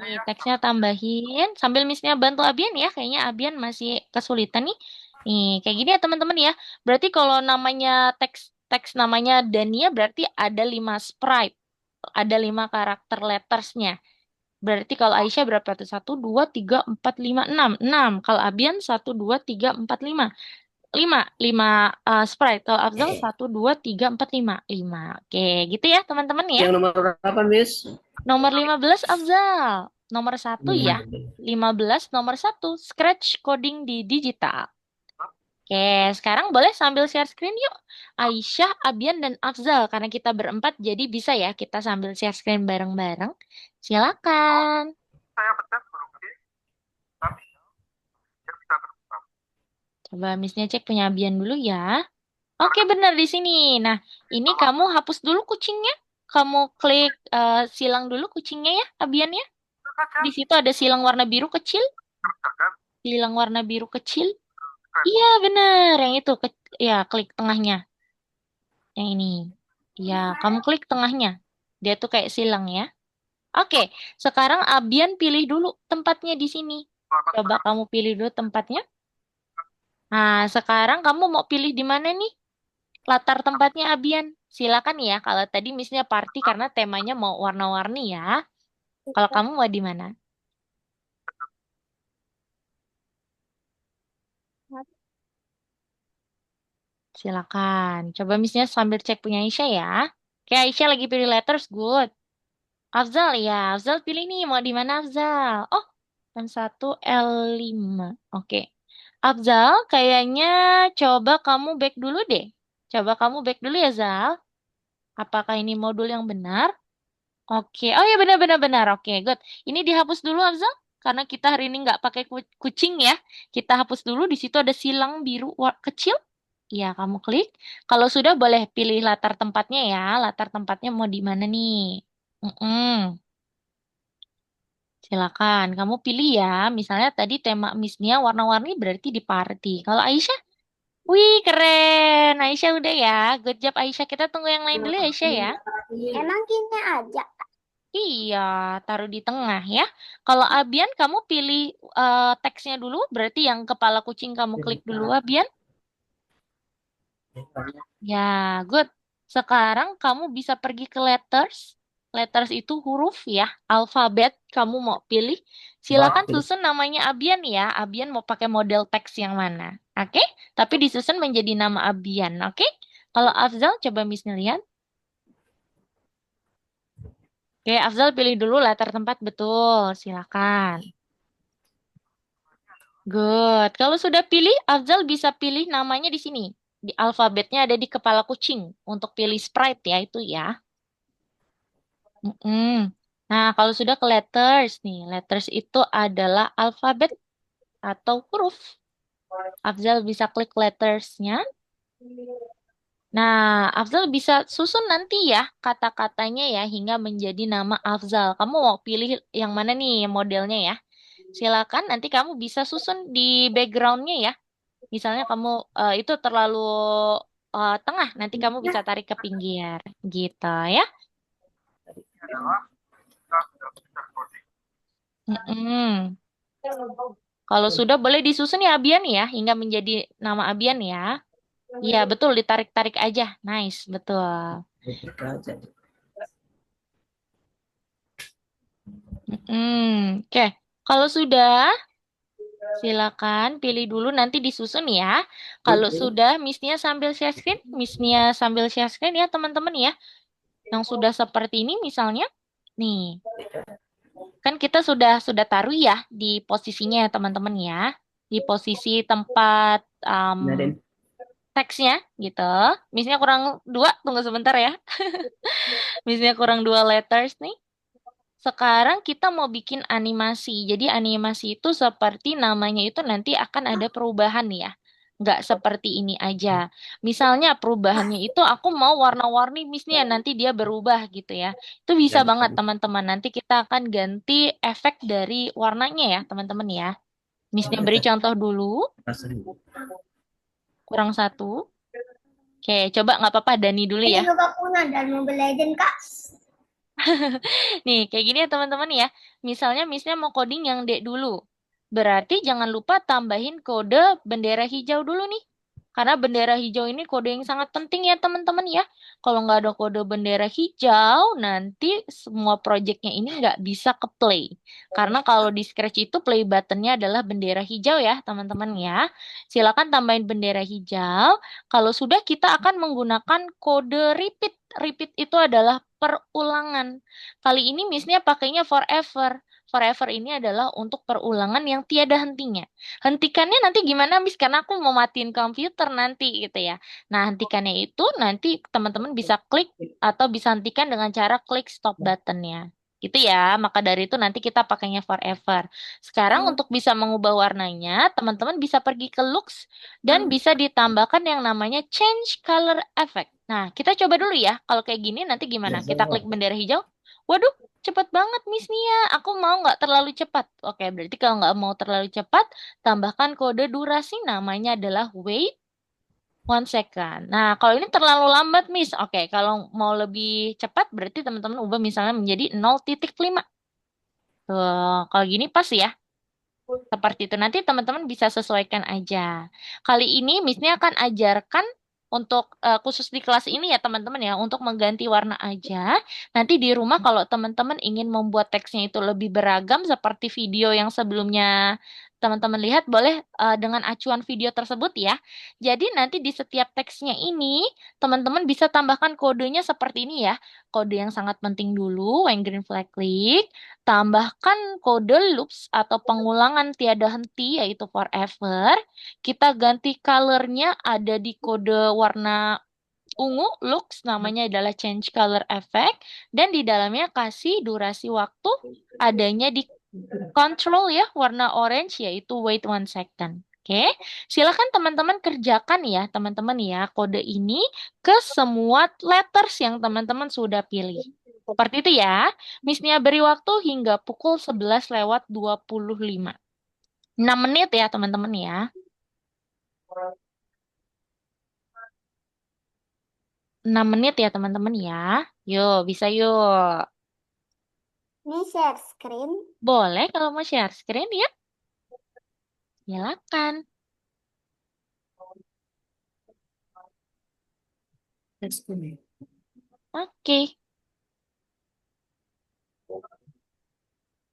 Nih, teksnya tambahin. Sambil Miss-nya bantu Abian ya, kayaknya Abian masih kesulitan nih. Nih, kayak gini ya teman-teman ya. Berarti kalau namanya teks namanya Dania, berarti ada 5 sprite. Ada 5 karakter lettersnya. Berarti kalau Aisyah berapa tuh? 1, 2, 3, 4, 5, 6. 6. Kalau Abian 1, 2, 3, 4, 5. 5 sprite. Kalau Afzal 1, 2, 3, 4, 5. 5. Oke, gitu ya teman-teman ya. Yang nomor berapa, Miss? Nomor 15 Afzal. Nomor 1 ya. 15 nomor 1. Scratch coding di digital. Oke, sekarang boleh sambil share screen yuk. Aisyah, Abian, dan Afzal. Karena kita berempat, jadi bisa ya kita sambil share screen bareng-bareng. Silakan. Saya benar belum sih? Tapi ya bisa terbuka. Coba Missnya cek punya Abian dulu ya. Oke, benar di sini. Nah, ini kamu hapus dulu kucingnya. Kamu klik silang dulu kucingnya ya, Abian ya. Itu saja. Di situ ada silang warna biru kecil. Kerjakan. Silang warna biru kecil. Kan. Iya, benar. Yang itu. Ya, klik tengahnya. Yang ini. Ya, kamu klik tengahnya. Dia tuh kayak silang ya. Oke, sekarang Abian pilih dulu tempatnya di sini. Selamat Coba kamu pilih dulu tempatnya. Nah, sekarang kamu mau pilih di mana nih? Latar tempatnya Abian. Silakan ya. Kalau tadi misalnya party karena temanya mau warna-warni ya. Kalau kamu mau di mana? Silakan. Coba misalnya sambil cek punya Aisyah ya. Oke, Aisyah lagi pilih letters, good. Afzal ya, Afzal pilih nih mau di mana Afzal? Oh, M1 L5. Oke. Afzal, kayaknya coba kamu back dulu deh. Coba kamu back dulu ya, Zal. Apakah ini modul yang benar? Oke. Oh ya benar-benar benar. Oke, good. Ini dihapus dulu, Afzal. Karena kita hari ini nggak pakai kucing ya. Kita hapus dulu. Di situ ada silang biru kecil. Ya, kamu klik. Kalau sudah boleh pilih latar tempatnya ya. Latar tempatnya mau di mana nih? Mm-mm. Silakan, kamu pilih ya. Misalnya tadi tema Miss-nya warna-warni berarti di party. Kalau Aisyah, wih keren. Aisyah udah ya. Good job Aisyah. Kita tunggu yang lain dulu ya Aisyah ya. Emang gini aja. Iya, taruh di tengah ya. Kalau Abian, kamu pilih teksnya dulu. Berarti yang kepala kucing kamu klik dulu Abian. Ya, good. Sekarang kamu bisa pergi ke letters. Letters itu huruf ya, alfabet. Kamu mau pilih. Silakan susun namanya Abian ya. Abian mau pakai model teks yang mana? Oke? Tapi disusun menjadi nama Abian. Oke? Kalau Afzal, coba Miss lihat. Oke, Afzal pilih dulu latar tempat betul. Silakan. Good. Kalau sudah pilih, Afzal bisa pilih namanya di sini. Di alfabetnya ada di kepala kucing. Untuk pilih sprite ya, itu ya. Mm-mm. Nah, kalau sudah ke letters nih, letters itu adalah alfabet atau huruf. Afzal bisa klik lettersnya. Nah, Afzal bisa susun nanti ya kata-katanya ya hingga menjadi nama Afzal. Kamu mau pilih yang mana nih modelnya ya? Silakan nanti kamu bisa susun di backgroundnya ya. Misalnya kamu itu terlalu tengah, nanti kamu bisa tarik ke pinggir gitu ya. adalah kita sudah bisa coding. Mm-mm. Kalau sudah boleh disusun ya Abian ya, hingga menjadi nama Abian ya. Iya, betul, ditarik-tarik aja. Nice, betul. Oke, kalau sudah, silakan pilih dulu nanti disusun ya. Kalau sudah, Miss-nya sambil share screen, Miss-nya sambil share screen ya teman-teman ya. Yang sudah seperti ini misalnya, nih, kan kita sudah taruh ya di posisinya ya teman-teman ya. Di posisi tempat teksnya gitu. Misalnya kurang dua, tunggu sebentar ya. Misalnya kurang dua letters nih. Sekarang kita mau bikin animasi. Jadi animasi itu seperti namanya itu nanti akan ada perubahan ya. Nggak seperti ini aja. Misalnya perubahannya itu aku mau warna-warni misalnya nanti dia berubah gitu ya. Itu bisa banget teman-teman. Nanti kita akan ganti efek dari warnanya ya teman-teman ya. Misalnya beri contoh dulu. Kurang satu. Oke, coba nggak apa-apa Dani dulu ya. Ini juga punya dan Mobile Legend Kak. Nih, kayak gini ya teman-teman ya. Misalnya mau coding yang D dulu. Berarti jangan lupa tambahin kode bendera hijau dulu nih. Karena bendera hijau ini kode yang sangat penting ya teman-teman ya. Kalau nggak ada kode bendera hijau, nanti semua projectnya ini nggak bisa ke play. Karena kalau di Scratch itu play buttonnya adalah bendera hijau ya teman-teman ya. Silakan tambahin bendera hijau. Kalau sudah kita akan menggunakan kode repeat. Repeat itu adalah perulangan. Kali ini Miss-nya pakainya forever. forever ini adalah untuk perulangan yang tiada hentinya. Hentikannya nanti gimana, Miss? Karena aku mau matiin komputer nanti gitu ya. Nah, hentikannya itu nanti teman-teman bisa klik atau bisa hentikan dengan cara klik stop buttonnya. Gitu ya, maka dari itu nanti kita pakainya forever. Sekarang untuk bisa mengubah warnanya, teman-teman bisa pergi ke looks dan bisa ditambahkan yang namanya change color effect. Nah, kita coba dulu ya. Kalau kayak gini nanti gimana? Kita klik bendera hijau. Waduh, cepet banget Miss Nia. Aku mau nggak terlalu cepat. Oke, berarti kalau nggak mau terlalu cepat, tambahkan kode durasi namanya adalah wait 1 second. Nah, kalau ini terlalu lambat, Miss. Oke, kalau mau lebih cepat, berarti teman-teman ubah misalnya menjadi 0,5. Tuh, kalau gini pas ya. Seperti itu. Nanti teman-teman bisa sesuaikan aja. Kali ini Missnya akan ajarkan untuk khusus di kelas ini ya teman-teman ya, untuk mengganti warna aja. Nanti di rumah kalau teman-teman ingin membuat teksnya itu lebih beragam seperti video yang sebelumnya teman-teman lihat, boleh dengan acuan video tersebut ya. Jadi nanti di setiap teksnya ini teman-teman bisa tambahkan kodenya seperti ini ya. Kode yang sangat penting dulu, when green flag click. Tambahkan kode loops atau pengulangan tiada henti yaitu forever. Kita ganti colornya ada di kode warna ungu, looks namanya adalah change color effect. Dan di dalamnya kasih durasi waktu adanya di control ya, warna orange yaitu wait 1 second. Oke, silakan teman-teman kerjakan ya teman-teman ya kode ini ke semua letters yang teman-teman sudah pilih. Seperti itu ya. Miss Nia beri waktu hingga pukul 11:25. 6 menit ya teman-teman ya. 6 menit ya teman-teman ya. Yuk, bisa yuk. Ini share screen. Boleh kalau mau share screen ya. Silakan. Oke.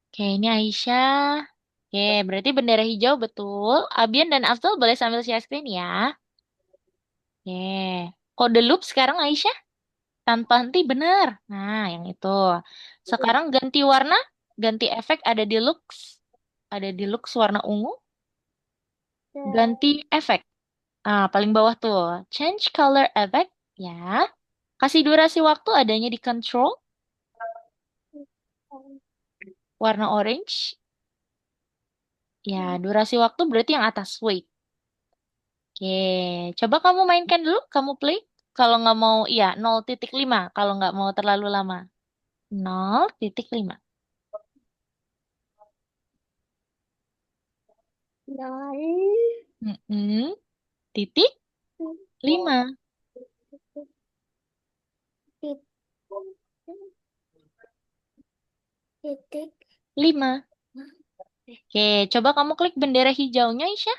Oke, ini Aisyah. Oke, berarti bendera hijau betul. Abian dan Afzal boleh sambil share screen ya. Oke. Kode loop sekarang Aisyah tanpa henti benar. Nah, yang itu. Sekarang ganti warna, ganti efek ada di looks. Ada di looks warna ungu. Ganti efek. Ah, paling bawah tuh. Change color effect. Ya. Kasih durasi waktu adanya di control. Warna orange. Ya, durasi waktu berarti yang atas. Wait. Oke, coba kamu mainkan dulu, kamu play. Kalau nggak mau, iya 0,5. Kalau nggak mau terlalu lama. 0,5. Mm-mm. Titik 5. Titik 5. Oke, coba kamu klik bendera hijaunya, Isya.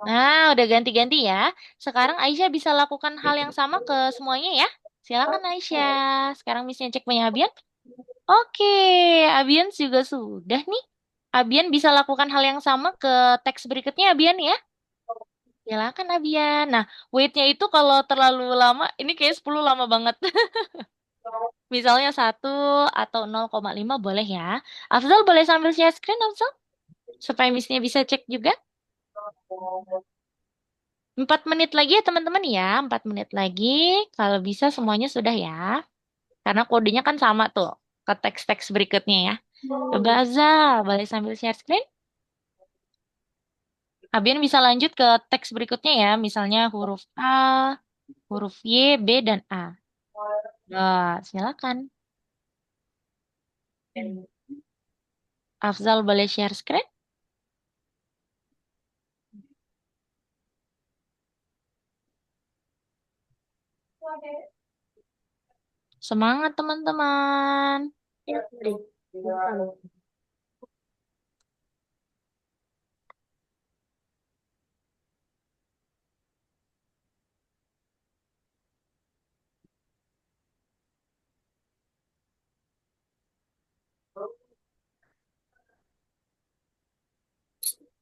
Nah, udah ganti-ganti ya. Sekarang Aisyah bisa lakukan hal yang sama ke semuanya ya. Silakan Aisyah. Sekarang Missnya cek punya Abian. Oke, Abian juga sudah nih. Abian bisa lakukan hal yang sama ke teks berikutnya Abian ya. Silakan Abian. Nah, wait-nya itu kalau terlalu lama, ini kayak 10 lama banget. Misalnya 1 atau 0,5 boleh ya. Afzal boleh sambil share screen Afzal? Supaya Missnya bisa cek juga. 4 menit lagi ya teman-teman ya. 4 menit lagi. Kalau bisa semuanya sudah ya. Karena kodenya kan sama tuh. Ke teks-teks berikutnya ya. Coba Azal, boleh sambil share screen? Abian bisa lanjut ke teks berikutnya ya. Misalnya huruf A, huruf Y, B, dan A. Nah, silakan. Afzal boleh share screen? Semangat teman-teman.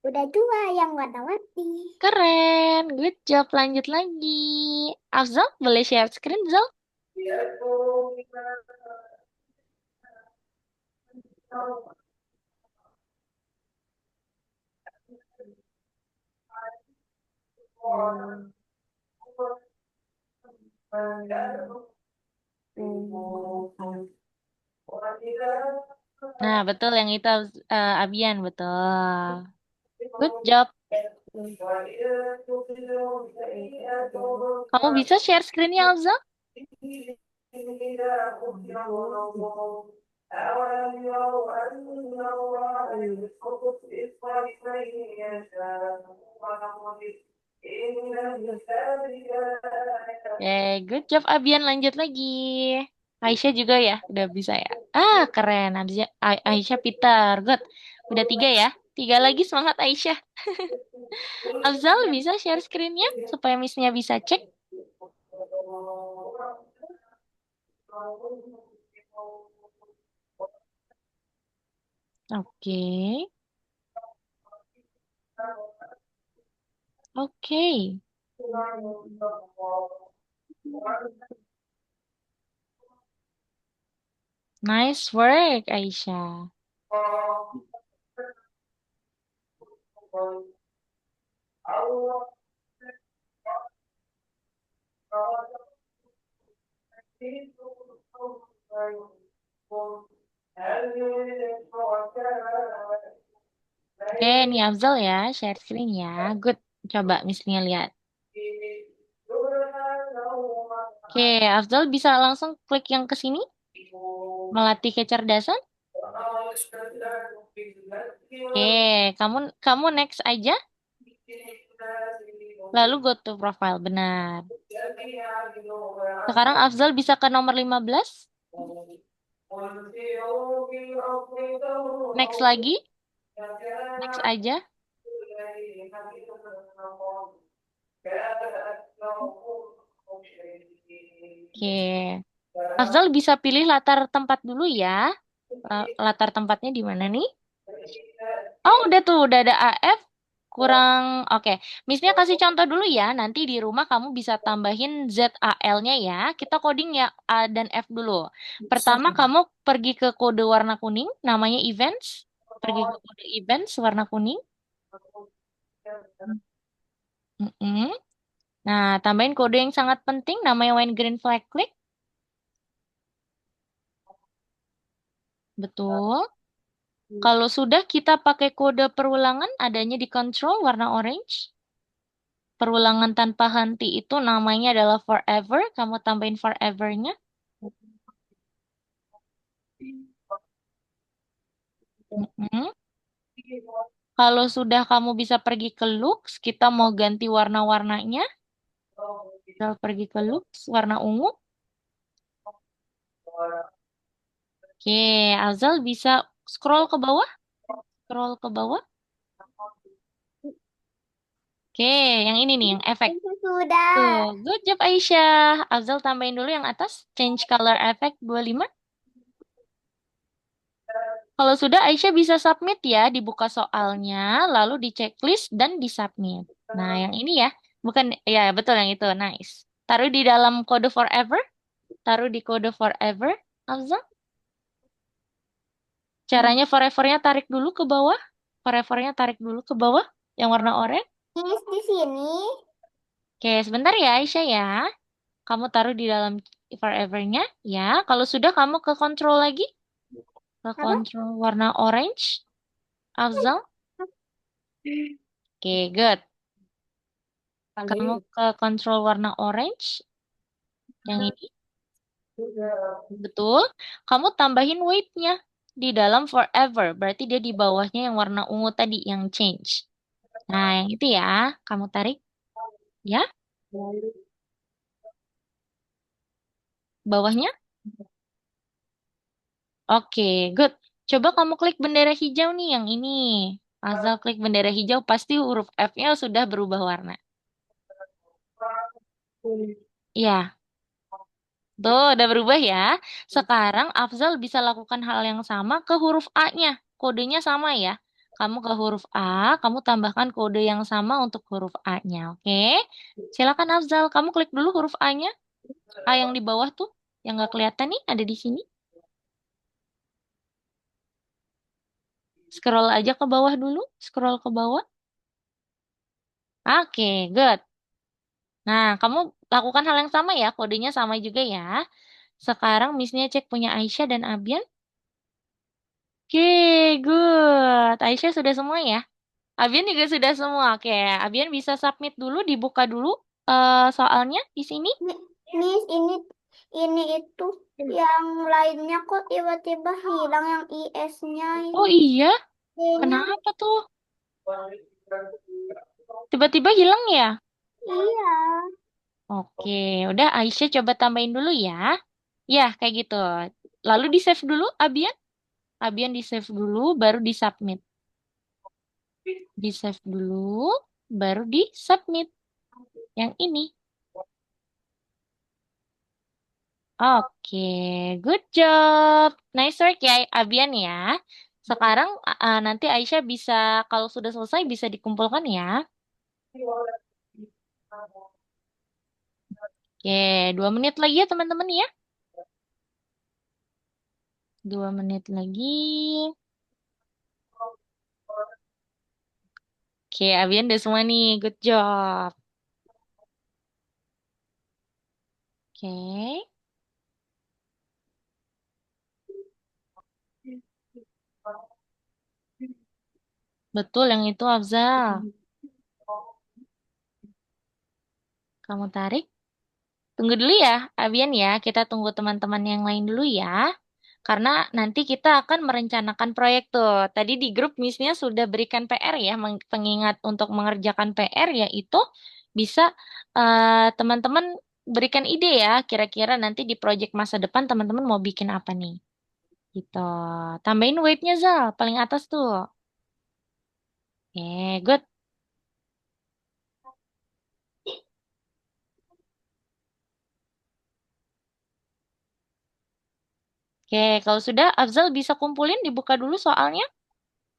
udah 2 yang warna-warni. Keren, good job. Lanjut lagi. Afzal boleh share screen, Zal? Nah, betul yang itu Abian, betul. Good job. Kamu bisa share screen-nya, Alza? Good job Abian. Lanjut lagi. Aisyah juga ya, udah bisa ya. Keren. Aisyah Peter. Good. Udah 3 ya. 3 lagi, semangat Aisyah. Afzal bisa share screen-nya supaya Miss-nya bisa cek. Oke. Oke. Nice work, Aisyah. Oke, ini Afzal ya, share screen ya. Good. Coba Miss-nya lihat. Oke, Afzal bisa langsung klik yang ke sini. Melatih kecerdasan. Oke, kamu next aja. Lalu go to profile, benar. Sekarang Afzal bisa ke nomor 15. Next lagi. Next aja. Oke. Afzal bisa pilih latar tempat dulu ya. Latar tempatnya di mana nih? Oh, udah tuh, udah ada AF. Kurang, oke. Miss-nya kasih contoh dulu ya. Nanti di rumah kamu bisa tambahin ZAL-nya ya. Kita coding ya A dan F dulu. Pertama, kamu pergi ke kode warna kuning, namanya events. Pergi ke kode events warna kuning. Mm-mm. Nah, tambahin kode yang sangat penting, namanya when green flag click. Betul. Kalau sudah kita pakai kode perulangan, adanya di control warna orange. Perulangan tanpa henti itu namanya adalah forever. Kamu tambahin forever-nya. Mm-mm. Kalau sudah kamu bisa pergi ke looks, kita mau ganti warna-warnanya. Kita pergi ke looks, warna ungu. Oke, Azal bisa scroll ke bawah. Scroll ke bawah. Oke, yang ini nih, yang efek. Sudah. Tuh, good job Aisyah. Azal tambahin dulu yang atas. Change color effect 25. Kalau sudah, Aisyah bisa submit ya, dibuka soalnya, lalu di checklist dan di submit. Nah, yang ini ya, bukan, ya betul yang itu, nice. Taruh di dalam kode forever, taruh di kode forever, Afza. Caranya forever-nya tarik dulu ke bawah, forever-nya tarik dulu ke bawah, yang warna oranye. Miss di sini. Oke, sebentar ya Aisyah ya. Kamu taruh di dalam forever-nya, ya. Kalau sudah, kamu ke control lagi, ke Apa? control warna orange, Afza. Oke, good. Kamu ke control warna orange. Yang ini. Betul. Kamu tambahin weight-nya di dalam forever. Berarti dia di bawahnya yang warna ungu tadi, yang change. Nah, yang itu ya. Kamu tarik. Ya. Bawahnya. Oke, good. Coba kamu klik bendera hijau nih, yang ini. Asal klik bendera hijau, pasti huruf F-nya sudah berubah warna. Iya. Tuh, udah berubah ya. Sekarang Afzal bisa lakukan hal yang sama ke huruf A-nya. Kodenya sama ya. Kamu ke huruf A, kamu tambahkan kode yang sama untuk huruf A-nya. Oke? Silakan Afzal, kamu klik dulu huruf A-nya. A yang di bawah tuh. Yang nggak kelihatan nih ada di sini. Scroll aja ke bawah dulu. Scroll ke bawah. Oke, good. Nah, kamu lakukan hal yang sama ya. Kodenya sama juga ya. Sekarang Miss-nya cek punya Aisyah dan Abian. Oke, good. Aisyah sudah semua ya? Abian juga sudah semua. Oke, Abian bisa submit dulu, dibuka dulu soalnya di sini. Miss, ini itu yang lainnya kok tiba-tiba hilang yang IS-nya Oh ini. iya, D-nya. kenapa tuh? Tiba-tiba hilang ya? Iya. Oke, udah Aisyah coba tambahin dulu ya. Ya, kayak gitu. Lalu di-save dulu, Abian. Abian di-save dulu, baru di-submit. Di-save dulu, baru di-submit. Yang ini. Oke, good job. Nice work ya, Abian ya. Sekarang nanti Aisyah bisa, kalau sudah selesai bisa dikumpulkan ya. Oke, 2 menit lagi ya teman-teman ya. 2 menit lagi. Oke, Abian udah semua nih. Good job. Oke. Betul yang itu Afzal. Kamu tarik. Tunggu dulu ya, Abian ya. Kita tunggu teman-teman yang lain dulu ya. Karena nanti kita akan merencanakan proyek tuh. Tadi di grup Miss-nya sudah berikan PR ya, pengingat untuk mengerjakan PR yaitu bisa teman-teman berikan ide ya, kira-kira nanti di proyek masa depan teman-teman mau bikin apa nih. Gitu. Tambahin weight-nya Zal, paling atas tuh. Oke, good. Oke, kalau sudah Afzal bisa kumpulin, dibuka dulu soalnya.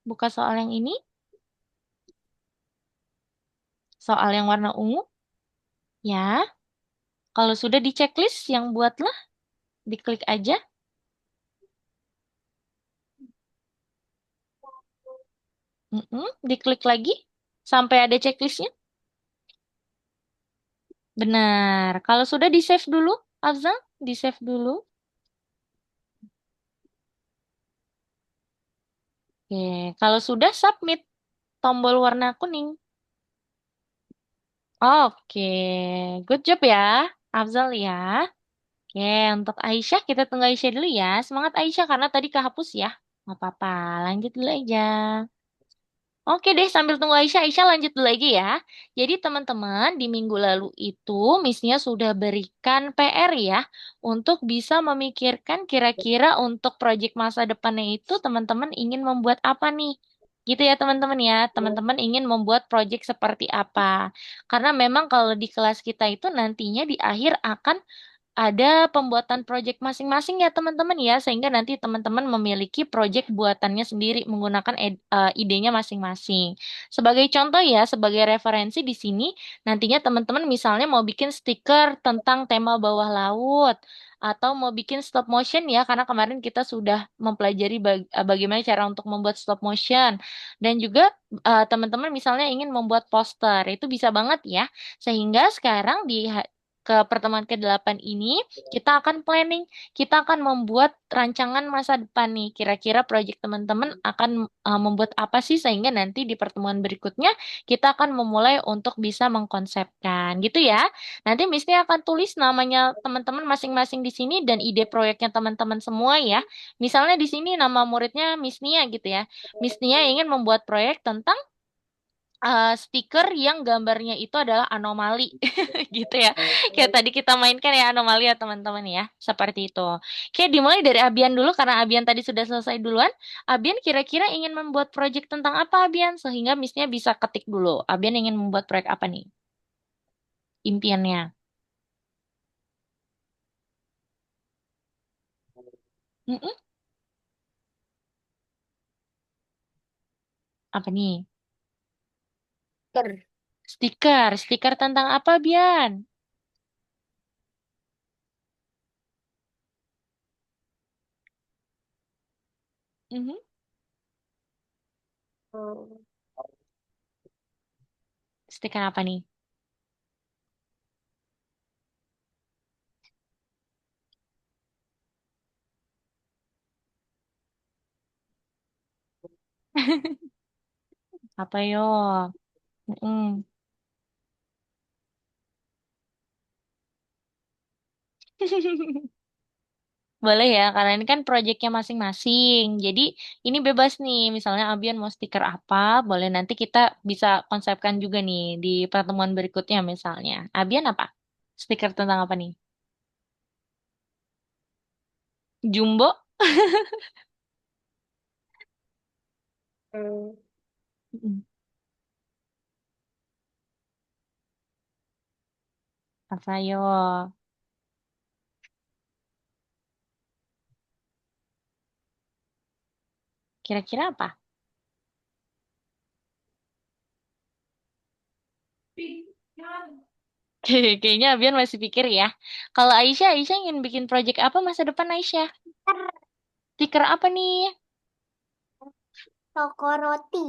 Buka soal yang ini, soal yang warna ungu. Ya, kalau sudah di checklist yang buatlah, diklik aja. Diklik lagi sampai ada checklistnya. Benar. Kalau sudah di-save dulu, Afzal, di-save dulu. Oke, kalau sudah submit tombol warna kuning. Oke, good job ya, Afzal ya. Oke, untuk Aisyah kita tunggu Aisyah dulu ya. Semangat Aisyah karena tadi kehapus ya. Nggak apa-apa, lanjut dulu aja. Oke deh, sambil tunggu Aisyah, Aisyah lanjut dulu lagi ya. Jadi teman-teman, di minggu lalu itu Miss-nya sudah berikan PR ya, untuk bisa memikirkan kira-kira untuk proyek masa depannya itu teman-teman ingin membuat apa nih? Gitu ya teman-teman ya, teman-teman ingin membuat proyek seperti apa. Karena memang kalau di kelas kita itu nantinya di akhir akan ada pembuatan project masing-masing ya teman-teman ya, sehingga nanti teman-teman memiliki project buatannya sendiri menggunakan idenya masing-masing. Sebagai contoh ya, sebagai referensi di sini, nantinya teman-teman misalnya mau bikin stiker tentang tema bawah laut, atau mau bikin stop motion ya, karena kemarin kita sudah mempelajari bagaimana cara untuk membuat stop motion. Dan juga teman-teman misalnya ingin membuat poster, itu bisa banget ya. Sehingga sekarang ke pertemuan ke-8 ini, kita akan planning, kita akan membuat rancangan masa depan nih. Kira-kira proyek teman-teman akan membuat apa sih sehingga nanti di pertemuan berikutnya kita akan memulai untuk bisa mengkonsepkan gitu ya. Nanti Miss-nya akan tulis namanya teman-teman masing-masing di sini dan ide proyeknya teman-teman semua ya. Misalnya di sini nama muridnya Miss Nia gitu ya. Miss Nia ingin membuat proyek tentang stiker yang gambarnya itu adalah anomali gitu ya. Kayak tadi kita mainkan ya anomali ya teman-teman ya. Seperti itu. Oke, dimulai dari Abian dulu karena Abian tadi sudah selesai duluan. Abian kira-kira ingin membuat proyek tentang apa Abian? Sehingga Miss-nya bisa ketik dulu. Abian ingin membuat proyek apa nih? Impiannya. Mm-mm. Apa nih? Ker. Stiker. Stiker tentang apa Bian? Mhm. Stiker apa nih? Apa yo? Mm. Boleh ya, karena ini kan proyeknya masing-masing. Jadi ini bebas nih, misalnya Abian mau stiker apa, boleh nanti kita bisa konsepkan juga nih di pertemuan berikutnya misalnya. Abian apa? Stiker tentang apa nih? Jumbo? Mm. Apa yo? Kira-kira apa? Kayaknya Abian masih pikir ya. Kalau Aisyah, Aisyah ingin bikin proyek apa masa depan Aisyah? Stiker apa nih? Toko roti.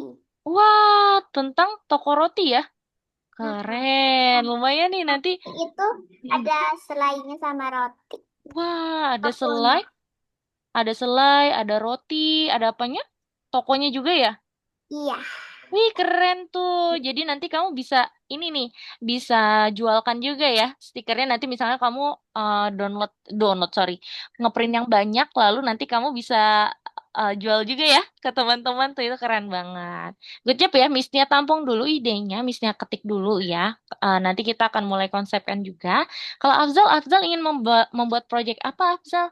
Wah, tentang toko roti ya? Mm-mm. Keren, lumayan nih nanti. Itu Mm. ada selainya sama roti. Wah, Tokonya. ada selai, ada roti, ada apanya? Tokonya juga ya? Iya. Wih, keren tuh. Jadi nanti kamu bisa ini nih, bisa jualkan juga ya stikernya. Nanti misalnya kamu download, sorry, ngeprint yang banyak, lalu nanti kamu bisa jual juga ya ke teman-teman tuh itu keren banget. Good job ya, Miss Nia tampung dulu idenya, Miss Nia ketik dulu ya. Nanti kita akan mulai konsepkan juga. Kalau Afzal, Afzal ingin membuat project apa, Afzal?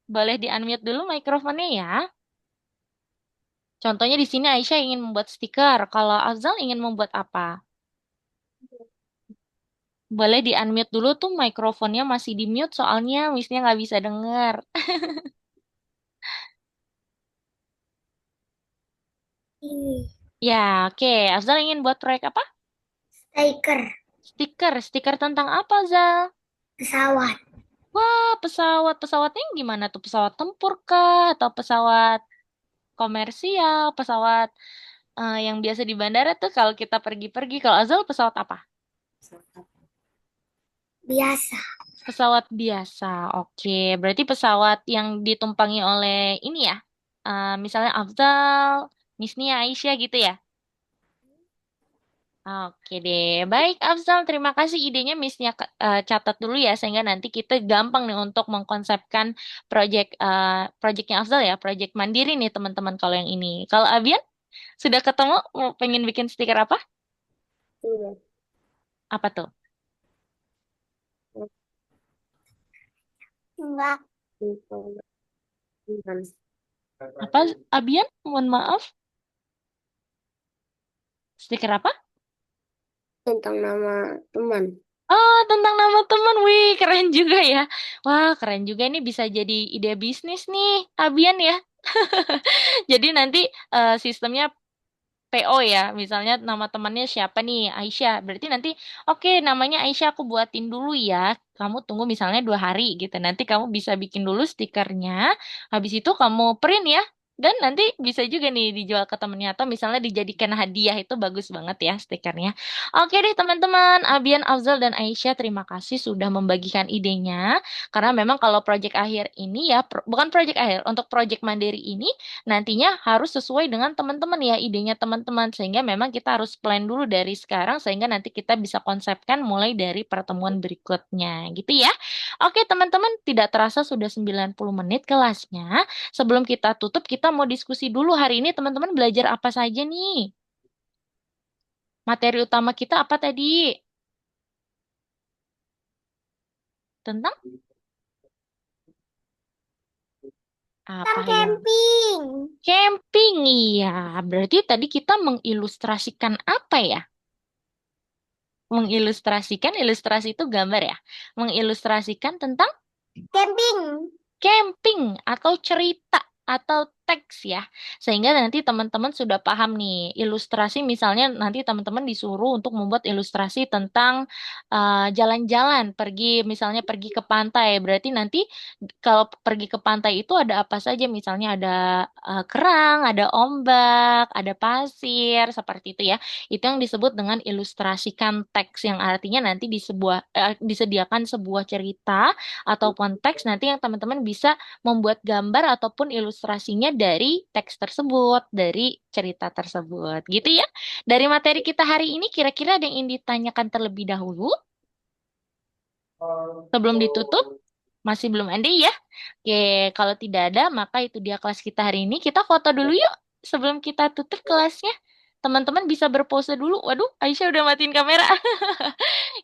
Boleh di-unmute dulu mikrofonnya ya. Contohnya di sini Aisyah ingin membuat stiker. Kalau Afzal ingin membuat apa? Boleh di-unmute dulu tuh mikrofonnya masih di-mute soalnya Missnya nggak bisa denger. Ih, Ya, oke. Afzal ingin buat proyek apa? stiker Stiker. Stiker tentang apa, Zal? pesawat. Wah, pesawat. Pesawatnya yang gimana tuh? Pesawat tempur kah? Atau pesawat komersial? Pesawat yang biasa di bandara tuh kalau kita pergi-pergi. Kalau Azal pesawat apa? Biasa. Pesawat biasa. Oke, berarti pesawat yang ditumpangi oleh ini ya. Misalnya Afzal, Misnia, Aisyah gitu ya. Oke deh, baik Afzal, terima kasih idenya Misnya catat dulu ya sehingga nanti kita gampang nih untuk mengkonsepkan proyeknya Afzal ya, proyek mandiri nih teman-teman kalau yang ini. Kalau Abian sudah ketemu mau pengen bikin stiker apa? Iya. Apa tuh? Enggak. Apa Abian? Mohon maaf, stiker apa? Tentang nama teman. Ah, tentang nama teman. Wih, keren juga ya. Wah, keren juga ini bisa jadi ide bisnis nih, Abian ya. Jadi nanti sistemnya PO ya, misalnya nama temannya siapa nih, Aisyah. Berarti nanti, oke namanya Aisyah aku buatin dulu ya. Kamu tunggu misalnya 2 hari gitu. Nanti kamu bisa bikin dulu stikernya. Habis itu kamu print ya. Dan nanti bisa juga nih dijual ke temennya atau misalnya dijadikan hadiah itu bagus banget ya stikernya. Oke deh teman-teman, Abian, Afzal, dan Aisyah terima kasih sudah membagikan idenya. Karena memang kalau project akhir ini ya, bukan project akhir, untuk project mandiri ini nantinya harus sesuai dengan teman-teman ya idenya teman-teman sehingga memang kita harus plan dulu dari sekarang sehingga nanti kita bisa konsepkan mulai dari pertemuan berikutnya gitu ya. Oke teman-teman tidak terasa sudah 90 menit kelasnya. Sebelum kita tutup kita mau diskusi dulu hari ini teman-teman belajar apa saja nih? Materi utama kita apa tadi? Tentang apa Tentang yang camping. camping iya. Berarti tadi kita mengilustrasikan apa ya? Mengilustrasikan, ilustrasi itu gambar ya. Mengilustrasikan tentang Camping. camping atau cerita atau teks ya. Sehingga nanti teman-teman sudah paham nih, ilustrasi misalnya nanti teman-teman disuruh untuk membuat ilustrasi tentang jalan-jalan, pergi misalnya pergi ke pantai. Berarti nanti kalau pergi ke pantai itu ada apa saja? Misalnya ada kerang, ada ombak, ada pasir, seperti itu ya. Itu yang disebut dengan ilustrasikan teks yang artinya nanti disediakan sebuah cerita ataupun teks nanti yang teman-teman bisa membuat gambar ataupun ilustrasinya dari teks tersebut, dari cerita tersebut. Gitu ya. Dari materi kita hari ini kira-kira ada yang ingin ditanyakan terlebih dahulu sebelum ditutup? Masih belum ada ya? Oke, kalau tidak ada maka itu dia kelas kita hari ini. Kita foto dulu yuk sebelum kita tutup kelasnya. Teman-teman bisa berpose dulu. Waduh, Aisyah udah matiin kamera.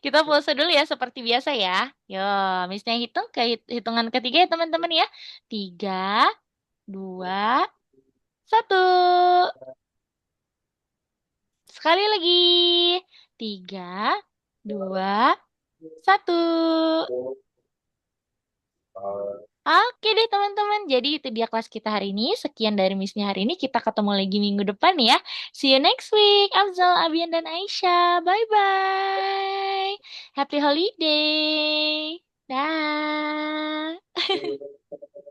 Kita pose dulu ya seperti biasa ya. Yo, Missnya hitung ke hitungan ketiga ya teman-teman ya. 3, 2, 1. Sekali lagi. 3, 2, 1. Oke deh teman-teman. Jadi itu dia kelas kita hari ini. Sekian dari Missnya hari ini. Kita ketemu lagi minggu depan ya. See you next week. Afzal, Abian, dan Aisyah. Bye-bye. Happy holiday. Dah.